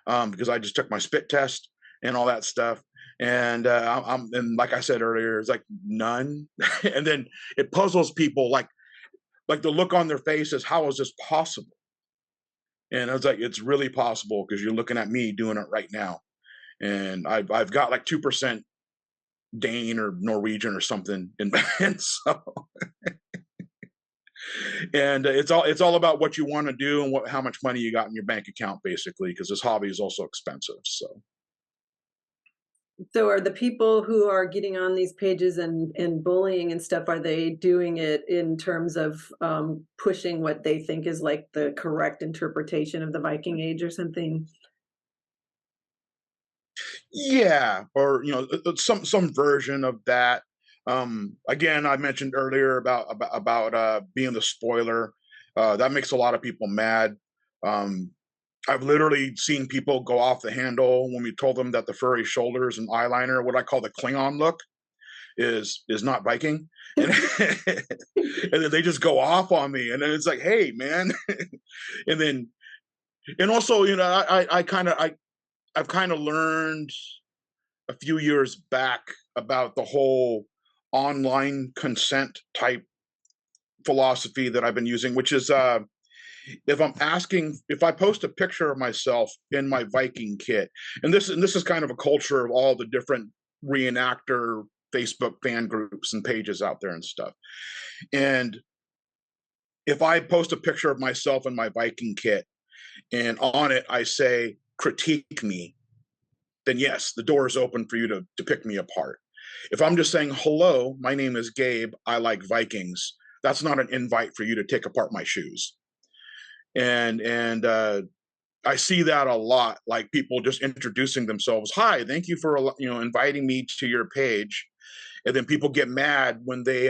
Because I just took my spit test and all that stuff. And and like I said earlier, it's like none. And then it puzzles people, like the look on their face is, how is this possible? And I was like, it's really possible because you're looking at me doing it right now. And I've got like 2% Dane or Norwegian or something in and so and it's all about what you want to do and how much money you got in your bank account, basically, because this hobby is also expensive. So are the people who are getting on these pages and bullying and stuff, are they doing it in terms of pushing what they think is like the correct interpretation of the Viking Age or something? Yeah, or some version of that. Again, I mentioned earlier about being the spoiler. That makes a lot of people mad. I've literally seen people go off the handle when we told them that the furry shoulders and eyeliner, what I call the Klingon look, is not Viking, and, and then they just go off on me, and then it's like, hey, man, and also, I've kind of learned a few years back about the whole online consent type philosophy that I've been using, which is if I post a picture of myself in my Viking kit, and this is kind of a culture of all the different reenactor Facebook fan groups and pages out there and stuff. And if I post a picture of myself in my Viking kit and on it I say, critique me, then yes, the door is open for you to pick me apart. If I'm just saying, hello, my name is Gabe, I like Vikings, that's not an invite for you to take apart my shoes. And I see that a lot, like people just introducing themselves. Hi, thank you for inviting me to your page. And then people get mad when they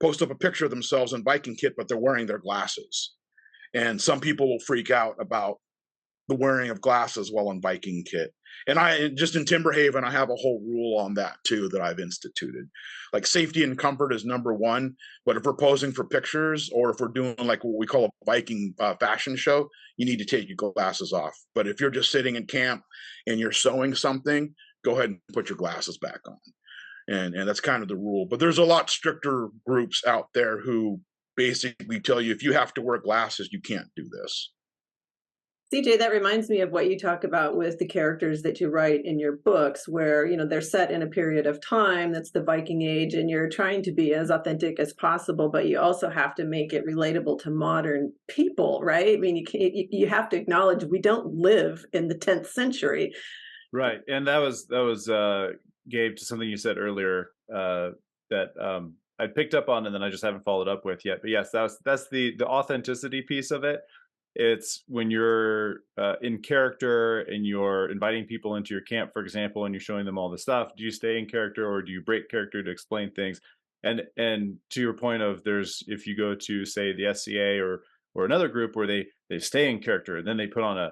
post up a picture of themselves in Viking kit, but they're wearing their glasses. And some people will freak out about the wearing of glasses while in Viking kit. And I just in Timberhaven, I have a whole rule on that too that I've instituted. Like safety and comfort is number one. But if we're posing for pictures, or if we're doing like what we call a Viking fashion show, you need to take your glasses off. But if you're just sitting in camp and you're sewing something, go ahead and put your glasses back on. And that's kind of the rule. But there's a lot stricter groups out there who basically tell you if you have to wear glasses, you can't do this. CJ, that reminds me of what you talk about with the characters that you write in your books, where, you know, they're set in a period of time that's the Viking Age, and you're trying to be as authentic as possible, but you also have to make it relatable to modern people, right? I mean, you have to acknowledge we don't live in the 10th century. Right. And that was Gabe, to something you said earlier that I picked up on, and then I just haven't followed up with yet. But yes, that's the authenticity piece of it. It's when you're in character and you're inviting people into your camp, for example, and you're showing them all the stuff. Do you stay in character, or do you break character to explain things? And to your point of, there's, if you go to say the SCA or another group where they stay in character, and then they put on a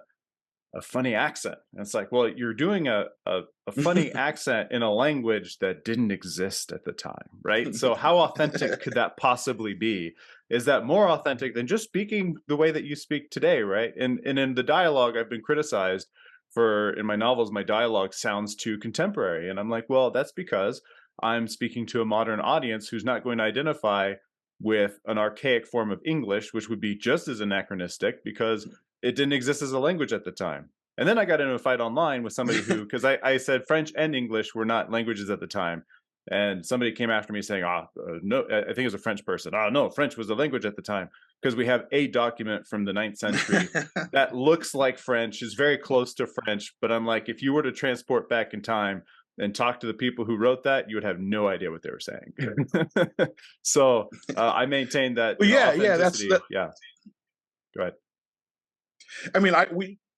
funny accent. And it's like, well, you're doing a funny accent in a language that didn't exist at the time, right? So how authentic could that possibly be? Is that more authentic than just speaking the way that you speak today, right? And in the dialogue, I've been criticized for, in my novels, my dialogue sounds too contemporary. And I'm like, well, that's because I'm speaking to a modern audience who's not going to identify with an archaic form of English, which would be just as anachronistic because it didn't exist as a language at the time. And then I got into a fight online with somebody who, because I said French and English were not languages at the time. And somebody came after me saying, no, I think it was a French person. No, French was a language at the time, because we have a document from the 9th century that looks like French, is very close to French. But I'm like, if you were to transport back in time and talk to the people who wrote that, you would have no idea what they were saying. So I maintain that. Well, yeah. Go ahead. I mean,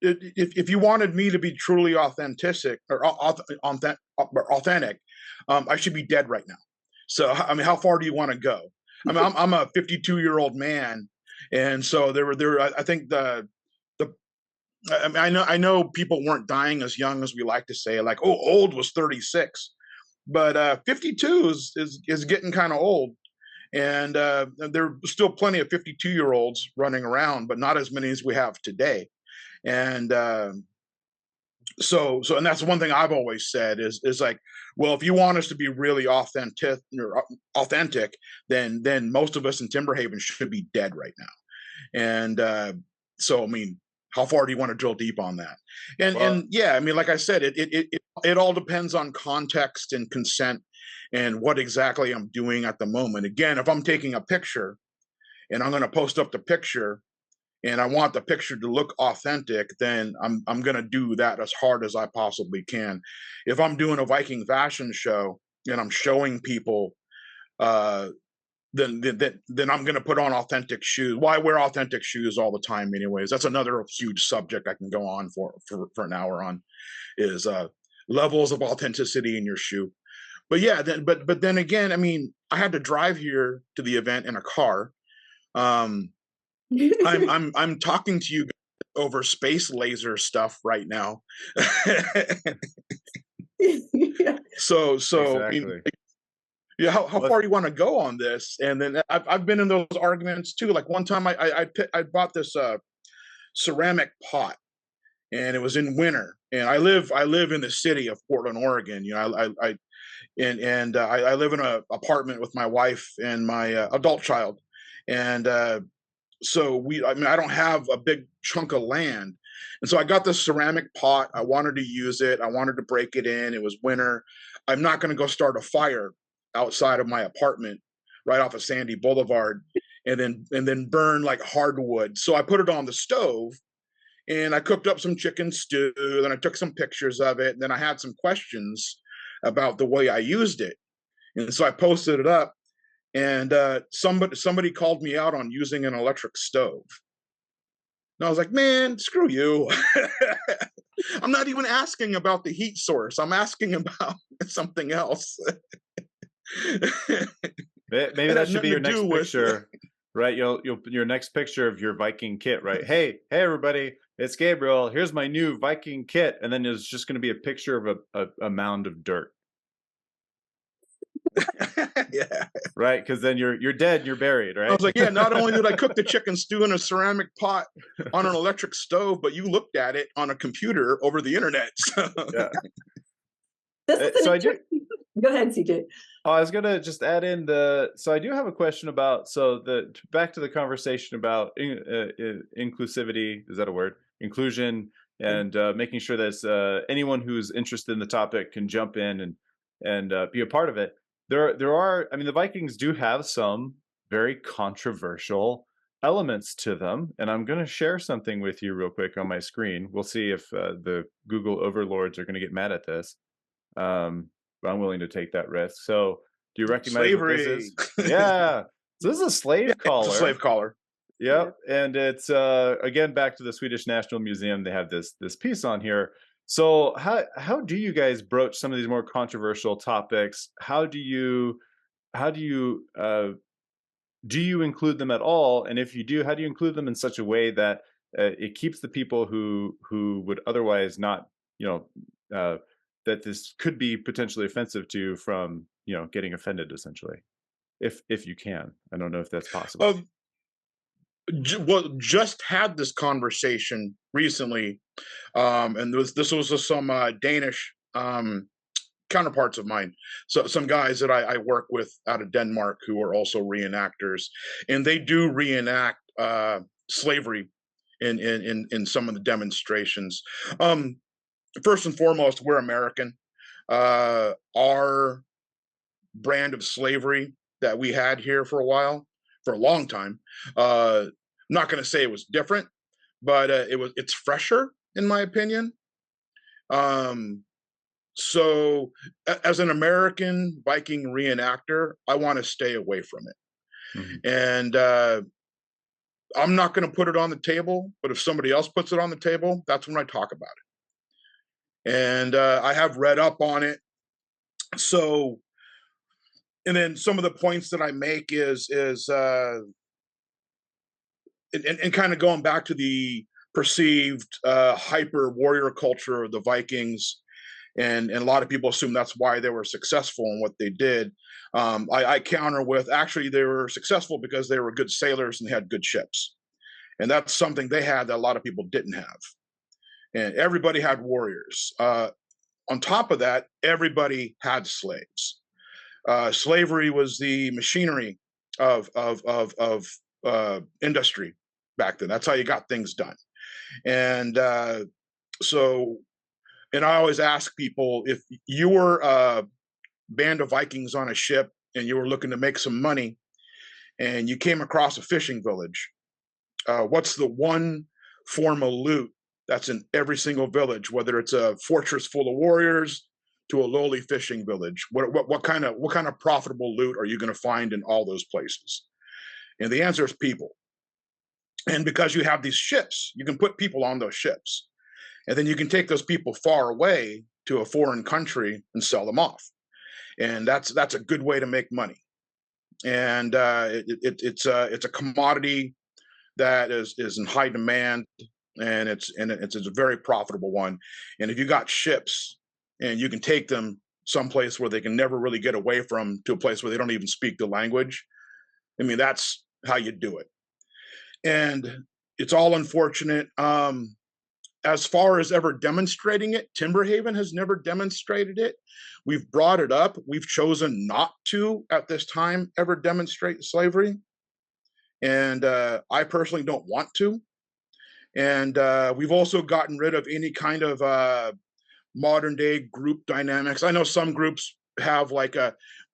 if you wanted me to be truly authentic, I should be dead right now. So, I mean, how far do you want to go? I mean, I'm a 52-year-old man, and so I think I know people weren't dying as young as we like to say, like, oh, old was 36, but 52 is getting kind of old. And there are still plenty of 52-year-olds running around, but not as many as we have today. And so and that's one thing I've always said is like, well, if you want us to be really authentic, then most of us in Timberhaven should be dead right now. And so, I mean, how far do you want to drill deep on that? And yeah, I mean, like I said, it all depends on context and consent and what exactly I'm doing at the moment. Again, if I'm taking a picture and I'm going to post up the picture and I want the picture to look authentic, then I'm going to do that as hard as I possibly can. If I'm doing a Viking fashion show and I'm showing people, then I'm going to put on authentic shoes. Why wear authentic shoes all the time anyways? That's another huge subject I can go on for an hour on, is levels of authenticity in your shoe. But yeah, but then again, I mean, I had to drive here to the event in a car. I'm talking to you over space laser stuff right now. Yeah. So exactly. Yeah, how far do you want to go on this? And then I've been in those arguments too. Like one time I bought this ceramic pot, and it was in winter, and I live in the city of Portland, Oregon. You know, I live in an apartment with my wife and my adult child, and so I don't have a big chunk of land, and so I got this ceramic pot. I wanted to use it. I wanted to break it in. It was winter. I'm not going to go start a fire outside of my apartment right off of Sandy Boulevard and then burn like hardwood. So I put it on the stove and I cooked up some chicken stew, and I took some pictures of it. And then I had some questions about the way I used it. And so I posted it up, and somebody called me out on using an electric stove. And I was like, man, screw you. I'm not even asking about the heat source. I'm asking about something else. Maybe that should be your next picture. Right. You'll your next picture of your Viking kit, right? Hey, everybody, it's Gabriel. Here's my new Viking kit. And then there's just going to be a picture of a mound of dirt. Yeah. Right. Because then you're dead and you're buried, I right? was like, yeah, not only did I cook the chicken stew in a ceramic pot on an electric stove, but you looked at it on a computer over the internet. So. Yeah. This is So an I do. Go ahead, CJ. Oh, I was gonna just add in so I do have a question about, back to the conversation about inclusivity, is that a word? Inclusion, and making sure that anyone who's interested in the topic can jump in and be a part of it. There are, I mean, the Vikings do have some very controversial elements to them, and I'm going to share something with you real quick on my screen. We'll see if the Google overlords are going to get mad at this. But I'm willing to take that risk. So, do you recognize what this Slavery. is? Yeah. So this is a slave collar. It's a slave collar. Yep. And it's again back to the Swedish National Museum. They have this piece on here. So how do you guys broach some of these more controversial topics? How do you do you include them at all? And if you do, how do you include them in such a way that it keeps the people who would otherwise not, that this could be potentially offensive to from, getting offended, essentially, if you can. I don't know if that's possible. Well, just had this conversation recently, and this was with some Danish counterparts of mine, so some guys that I work with out of Denmark who are also reenactors, and they do reenact slavery in some of the demonstrations. First and foremost, we're American. Our brand of slavery that we had here for a while, for a long time. I'm not going to say it was different, but it's fresher in my opinion. So as an American Viking reenactor, I want to stay away from it. Mhm. And I'm not going to put it on the table, but if somebody else puts it on the table, that's when I talk about it. And I have read up on it. So, and then some of the points that I make is and kind of going back to the perceived hyper warrior culture of the Vikings, and a lot of people assume that's why they were successful in what they did. I counter with, actually they were successful because they were good sailors and they had good ships, and that's something they had that a lot of people didn't have. And everybody had warriors. On top of that, everybody had slaves. Slavery was the machinery of industry back then. That's how you got things done. And so, and I always ask people, if you were a band of Vikings on a ship and you were looking to make some money and you came across a fishing village, what's the one form of loot that's in every single village, whether it's a fortress full of warriors to a lowly fishing village? What kind of profitable loot are you going to find in all those places? And the answer is people. And because you have these ships, you can put people on those ships, and then you can take those people far away to a foreign country and sell them off. And that's a good way to make money. And it's a commodity that is in high demand, and it's a very profitable one. And if you got ships and you can take them someplace where they can never really get away from, to a place where they don't even speak the language, I mean, that's how you do it. And it's all unfortunate. As far as ever demonstrating it, Timberhaven has never demonstrated it. We've brought it up. We've chosen not to, at this time, ever demonstrate slavery. And I personally don't want to. And we've also gotten rid of any kind of modern day group dynamics. I know some groups have like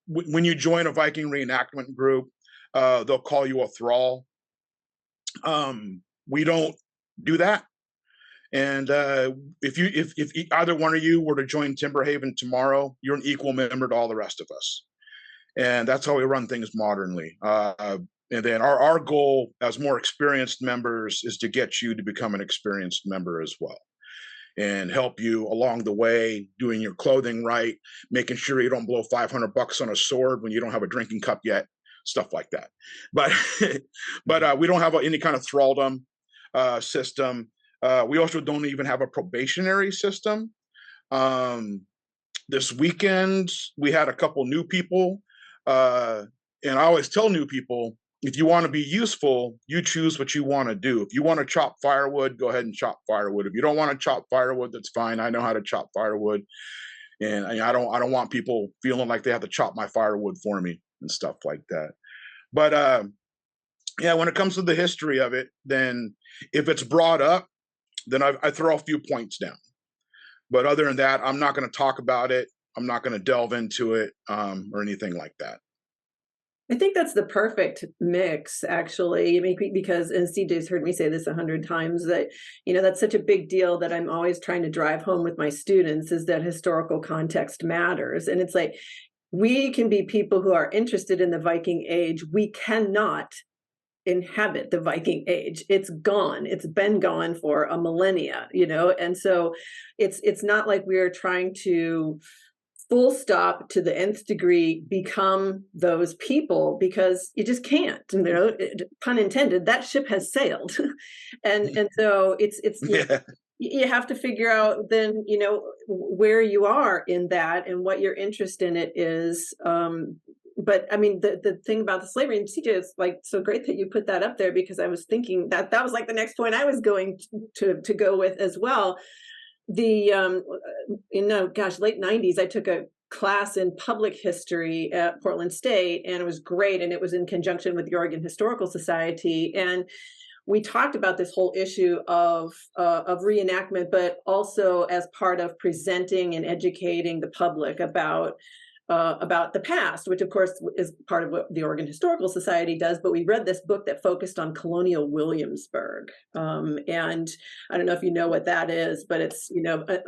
when you join a Viking reenactment group, they'll call you a thrall. We don't do that. And if either one of you were to join Timberhaven tomorrow, you're an equal member to all the rest of us. And that's how we run things modernly. And then our goal as more experienced members is to get you to become an experienced member as well, and help you along the way, doing your clothing right, making sure you don't blow $500 on a sword when you don't have a drinking cup yet, stuff like that. But but we don't have any kind of thraldom system. We also don't even have a probationary system. This weekend, we had a couple new people. And I always tell new people, if you want to be useful, you choose what you want to do. If you want to chop firewood, go ahead and chop firewood. If you don't want to chop firewood, that's fine. I know how to chop firewood. And I don't want people feeling like they have to chop my firewood for me and stuff like that. But yeah, when it comes to the history of it, then if it's brought up, then I throw a few points down. But other than that, I'm not going to talk about it. I'm not going to delve into it or anything like that. I think that's the perfect mix, actually. I mean, because, and CJ's heard me say this 100 times, that, that's such a big deal that I'm always trying to drive home with my students, is that historical context matters. And it's like, we can be people who are interested in the Viking Age. We cannot inhabit the Viking Age. It's gone. It's been gone for a millennia, and so it's not like we're trying to full stop to the nth degree become those people, because you just can't, pun intended, that ship has sailed. and so it's Yeah. you have to figure out then, where you are in that and what your interest in it is. But I mean, the thing about the slavery, and CJ, is like so great that you put that up there, because I was thinking that was like the next point I was going to go with as well. The late 90s, I took a class in public history at Portland State, and it was great, and it was in conjunction with the Oregon Historical Society, and we talked about this whole issue of reenactment, but also as part of presenting and educating the public about the past, which of course is part of what the Oregon Historical Society does. But we read this book that focused on colonial Williamsburg. And I don't know if you know what that is, but it's,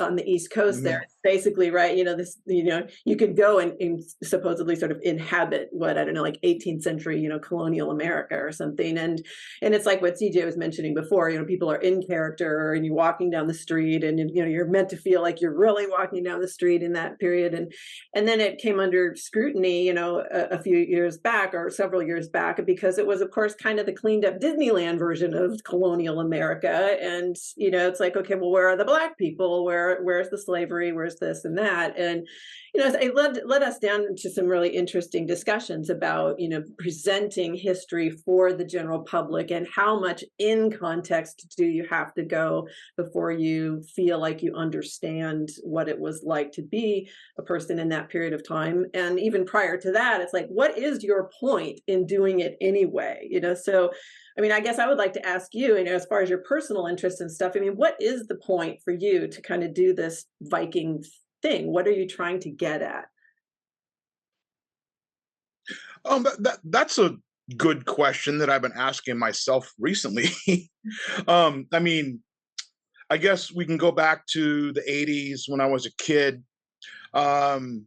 on the East Coast there. It's basically, right, you could go and supposedly sort of inhabit what, I don't know, like 18th century, colonial America or something. And it's like what CJ was mentioning before, people are in character, and you're walking down the street, and, you're meant to feel like you're really walking down the street in that period. And then it came under scrutiny, a few years back, or several years back, because it was, of course, kind of the cleaned up Disneyland version of colonial America. And, it's like, okay, well, where are the Black people? Where's the slavery? Where's this and that? And, it led us down to some really interesting discussions about, presenting history for the general public, and how much in context do you have to go before you feel like you understand what it was like to be a person in that period of time. And even prior to that, it's like, what is your point in doing it anyway? So, I mean, I guess I would like to ask you, as far as your personal interest and stuff, I mean, what is the point for you to kind of do this Viking thing? What are you trying to get at? That's a good question that I've been asking myself recently. I mean, I guess we can go back to the 80s when I was a kid. I'm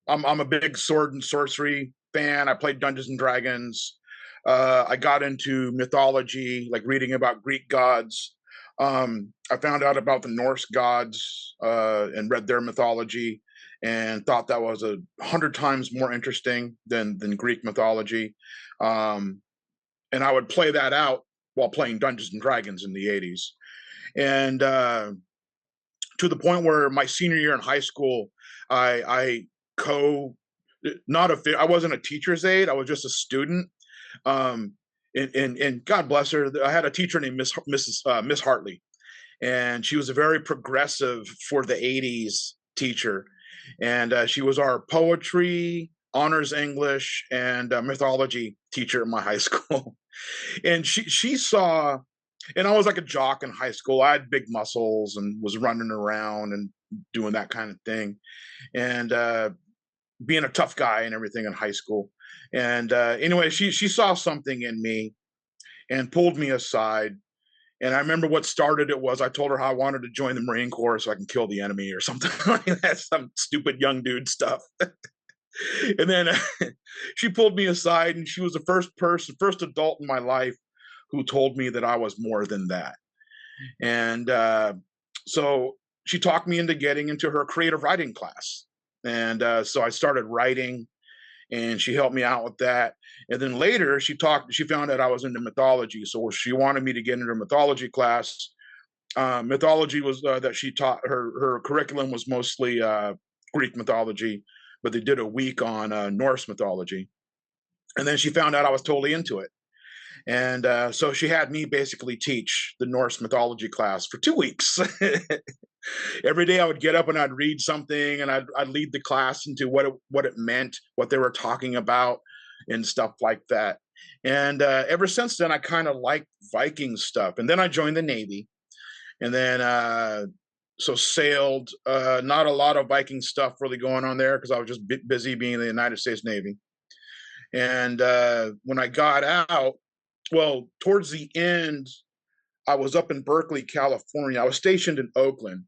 a big sword and sorcery fan. I played Dungeons and Dragons. I got into mythology, like reading about Greek gods. I found out about the Norse gods and read their mythology, and thought that was 100 times more interesting than Greek mythology. And I would play that out while playing Dungeons and Dragons in the 80s. And to the point where my senior year in high school, I wasn't a teacher's aide. I was just a student. And God bless her, I had a teacher named Miss Hartley, and she was a very progressive for the 80s teacher. And she was our poetry, honors English, and mythology teacher at my high school. And she saw, and I was like a jock in high school. I had big muscles and was running around and doing that kind of thing, and being a tough guy and everything in high school. And anyway, she saw something in me and pulled me aside. And I remember what started it was I told her how I wanted to join the Marine Corps so I can kill the enemy or something like that, some stupid young dude stuff. And then she pulled me aside, and she was the first adult in my life who told me that I was more than that. And so she talked me into getting into her creative writing class. And so I started writing, and she helped me out with that. And then later she found out I was into mythology, so she wanted me to get into a mythology class. Mythology was that she taught, her curriculum was mostly Greek mythology, but they did a week on Norse mythology. And then she found out I was totally into it. And so she had me basically teach the Norse mythology class for 2 weeks. Every day I would get up and I'd read something, and I'd lead the class into what it meant, what they were talking about, and stuff like that. And ever since then, I kind of liked Viking stuff. And then I joined the Navy, and then so sailed. Not a lot of Viking stuff really going on there because I was just busy being in the United States Navy. And when I got out, well, towards the end, I was up in Berkeley, California. I was stationed in Oakland,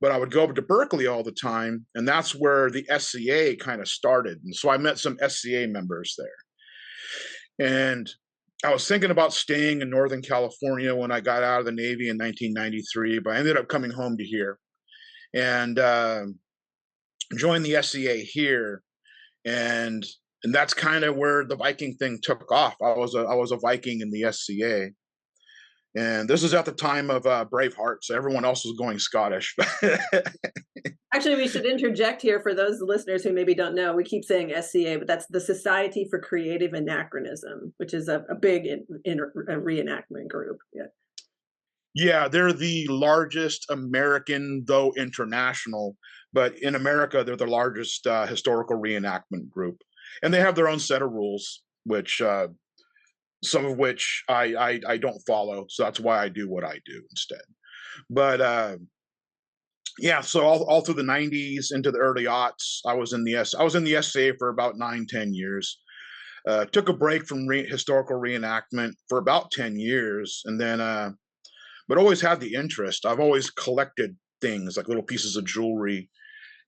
but I would go up to Berkeley all the time, and that's where the SCA kind of started. And so I met some SCA members there. And I was thinking about staying in Northern California when I got out of the Navy in 1993, but I ended up coming home to here and joined the SCA here. And that's kind of where the Viking thing took off. I was a Viking in the SCA. And this is at the time of Braveheart, so everyone else was going Scottish. Actually, we should interject here for those listeners who maybe don't know. We keep saying SCA, but that's the Society for Creative Anachronism, which is a big a reenactment group. Yeah. Yeah, they're the largest American, though international, but in America, they're the largest historical reenactment group. And they have their own set of rules, which some of which I don't follow. So that's why I do what I do instead. But yeah, so all through the 90s into the early aughts, I was in the SCA for about 9-10 years. Took a break from historical reenactment for about 10 years, and then but always had the interest. I've always collected things like little pieces of jewelry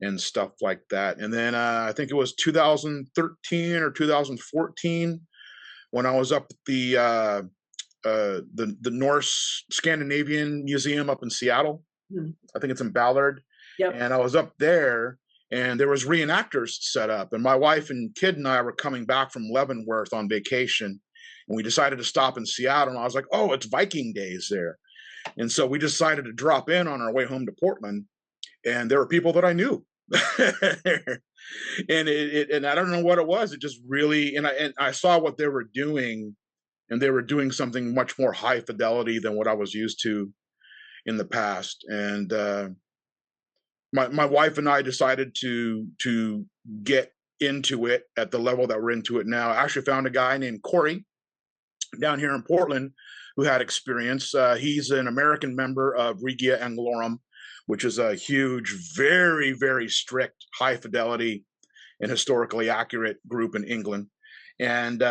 and stuff like that. And then I think it was 2013 or 2014 when I was up at the Norse Scandinavian Museum up in Seattle. I think it's in Ballard. Yep. And I was up there, and there was reenactors set up. And my wife and kid and I were coming back from Leavenworth on vacation, and we decided to stop in Seattle. And I was like, oh, it's Viking days there. And so we decided to drop in on our way home to Portland, and there were people that I knew. And I don't know what it was. It just really, and I saw what they were doing, and they were doing something much more high fidelity than what I was used to in the past. And my wife and I decided to get into it at the level that we're into it now. I actually found a guy named Corey down here in Portland who had experience. He's an American member of Regia Anglorum, which is a huge, very, very strict, high fidelity and historically accurate group in England. And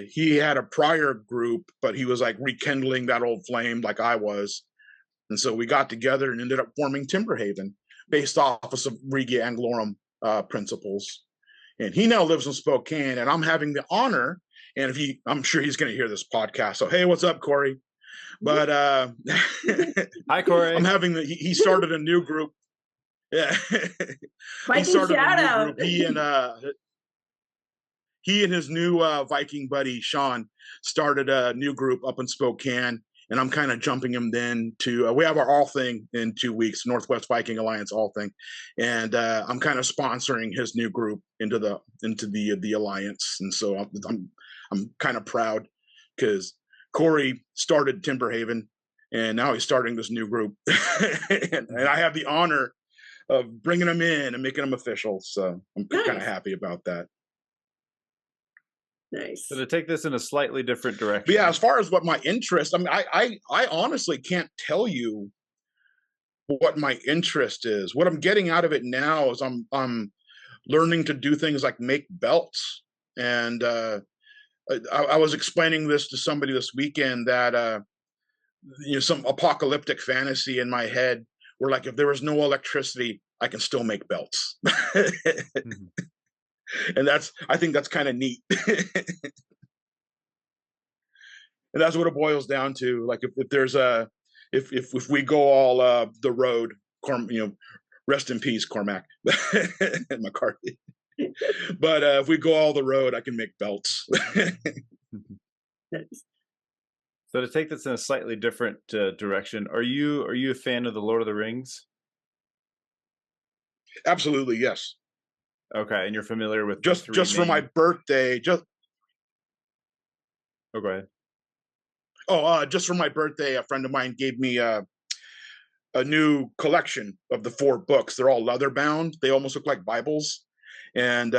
he had a prior group, but he was like rekindling that old flame like I was. And so we got together and ended up forming Timberhaven based off of some Regia Anglorum principles. And he now lives in Spokane, and I'm having the honor, and I'm sure he's going to hear this podcast. So, hey, what's up, Corey? But hi, Corey. I'm having he started a new group. Yeah. He started a new group. He and his new Viking buddy, Sean, started a new group up in Spokane. And I'm kind of jumping him then to, we have our All Thing in 2 weeks, Northwest Viking Alliance All Thing. And I'm kind of sponsoring his new group into the Alliance. And so I'm kind of proud because Corey started Timberhaven, and now he's starting this new group. and I have the honor of bringing him in and making him official. So I'm kind of happy about that. Nice. So to take this in a slightly different direction. But yeah, as far as what my interest, I mean, I honestly can't tell you what my interest is. What I'm getting out of it now is I'm learning to do things like make belts. And I was explaining this to somebody this weekend that some apocalyptic fantasy in my head where, like, if there was no electricity, I can still make belts. Mm-hmm. And I think that's kind of neat. And that's what it boils down to. Like if there's if we go all the road, rest in peace, Cormac McCarthy. But if we go all the road, I can make belts. Nice. So to take this in a slightly different direction, are you a fan of the Lord of the Rings? Absolutely, yes. Okay, and you're familiar with the Just three for my main... birthday, Oh, go ahead. just for my birthday, a friend of mine gave me a new collection of the 4 books. They're all leather bound. They almost look like Bibles. And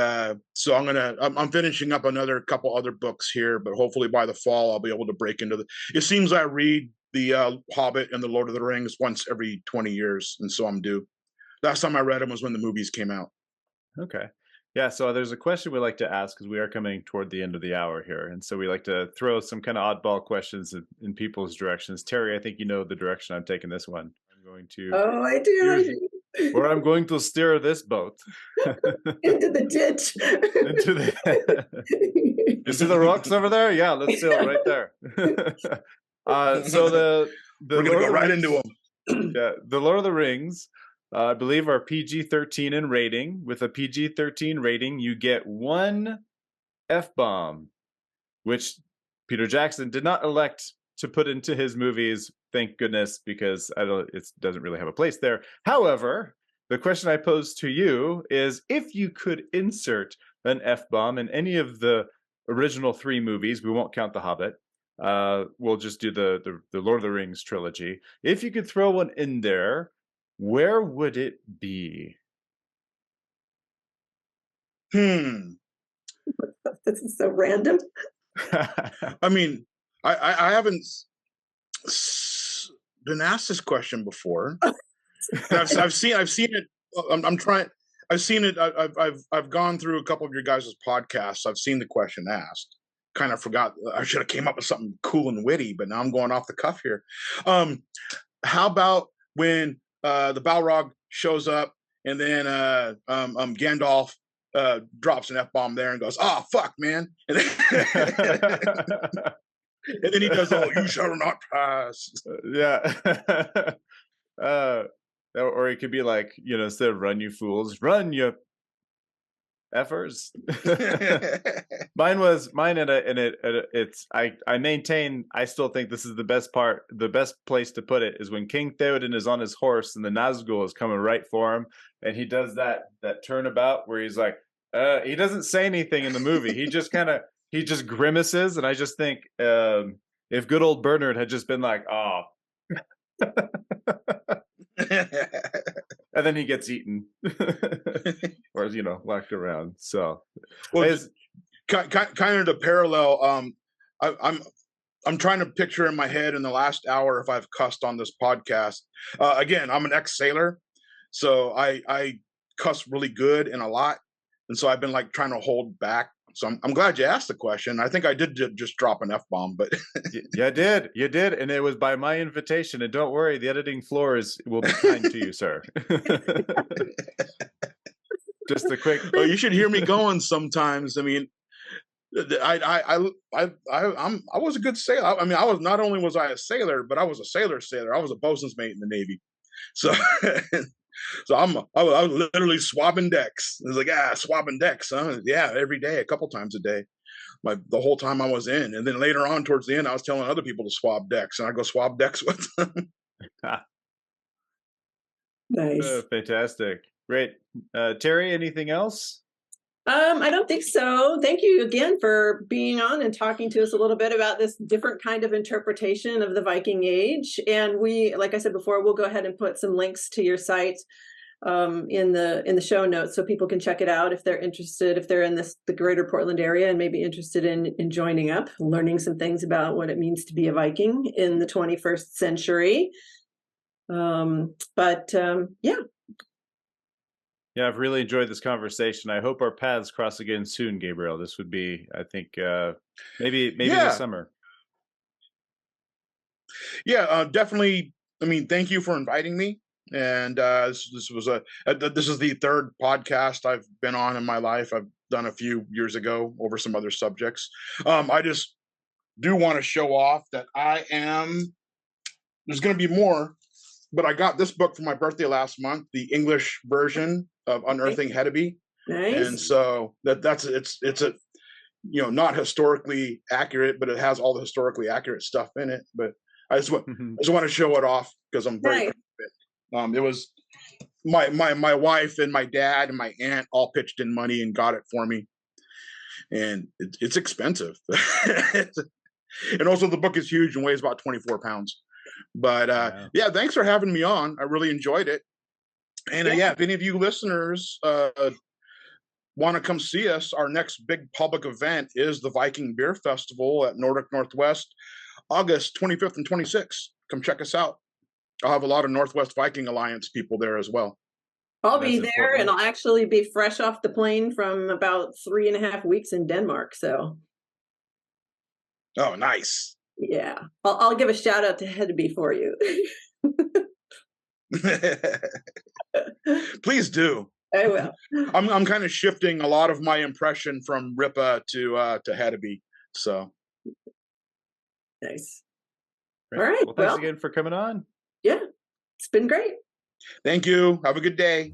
so I'm finishing up another couple other books here, but hopefully by the fall I'll be able to break into it seems I read the Hobbit and the Lord of the Rings once every 20 years, and so I'm due. Last time I read them was when the movies came out. Okay. Yeah, so there's a question we like to ask because we are coming toward the end of the hour here. And so we like to throw some kind of oddball questions in people's directions. Terry, I think you know the direction I'm taking this one. I'm going to... Oh, I do. Where I'm going to steer this boat. Into the ditch. Into the... You see the rocks over there? Yeah, let's sail right there. So the we're gonna go right into them. Yeah, the Lord of the Rings, I believe, are PG-13 in rating. With a PG-13 rating, you get 1 F-bomb, which Peter Jackson did not elect to put into his movies. Thank goodness, because it doesn't really have a place there. However, the question I pose to you is, if you could insert an F-bomb in any of the original 3 movies, we won't count The Hobbit, we'll just do the Lord of the Rings trilogy. If you could throw one in there, where would it be? This is so random. I mean, I haven't been asked this question before. I've seen it. I'm trying. I've seen it. I've gone through a couple of your guys' podcasts. I've seen the question asked. Kind of forgot. I should have came up with something cool and witty, but now I'm going off the cuff here. How about when the Balrog shows up and then Gandalf drops an F-bomb there and goes, "Ah, fuck, man," and then he does, "Oh, you shall not pass." Yeah. Or it could be like, instead of "run, you fools," "run, you effers." I maintain, I still think this is the best part. The best place to put it is when King Theoden is on his horse and the Nazgul is coming right for him, and he does that turnabout where he's like, he doesn't say anything in the movie. He just grimaces, and I just think, if good old Bernard had just been like, "Oh," and then he gets eaten, or whacked around. So, well, kind of the parallel. I'm trying to picture in my head in the last hour if I've cussed on this podcast. Again, I'm an ex-sailor, so I cuss really good and a lot, and so I've been like trying to hold back. So I'm glad you asked the question. I think I did just drop an F-bomb, but you did, and it was by my invitation. And don't worry, the editing floor will be kind to you, sir. Just a quick. Oh, you should hear me going sometimes. I mean, I was a good sailor. I mean, not only was I a sailor, but I was a sailor. I was a bosun's mate in the Navy. So so I was literally swabbing decks. It was like, swabbing decks, huh? Yeah, every day, a couple times a day. The whole time I was in. And then later on towards the end, I was telling other people to swab decks, and I go swab decks with them. Nice. Fantastic. Great. Terry, anything else? I don't think so. Thank you again for being on and talking to us a little bit about this different kind of interpretation of the Viking Age. And we, like I said before, we'll go ahead and put some links to your site in the show notes so people can check it out if they're interested, if they're in the greater Portland area and maybe interested in joining up, learning some things about what it means to be a Viking in the 21st century. Yeah, I've really enjoyed this conversation. I hope our paths cross again soon, Gabriel. This would be, I think, maybe this summer. Yeah, definitely. I mean, thank you for inviting me. And this is the 3rd podcast I've been on in my life. I've done a few years ago over some other subjects. I just do want to show off that there's going to be more, but I got this book for my birthday last month, the English version of Unearthing Hedeby. Nice. And so it's a, you know, not historically accurate, but it has all the historically accurate stuff in it. But I just want to show it off because I'm very Nice. proud of it. It was my wife and my dad and my aunt all pitched in money and got it for me, and it's expensive. And also the book is huge and weighs about 24 pounds. But yeah, thanks for having me on. I really enjoyed it. And yeah, if any of you listeners want to come see us, our next big public event is the Viking Beer Festival at Nordic Northwest, August 25th and 26th. Come check us out. I'll have a lot of Northwest Viking Alliance people there as well. I'll be there, and I'll actually be fresh off the plane from about 3.5 weeks in Denmark. So, oh, nice. Yeah, I'll give a shout out to Hedeby for you. Please do. I will. I'm kind of shifting a lot of my impression from Ripa to Hedeby. So nice. Great. All right. Well, thanks again for coming on. Yeah, it's been great. Thank you. Have a good day.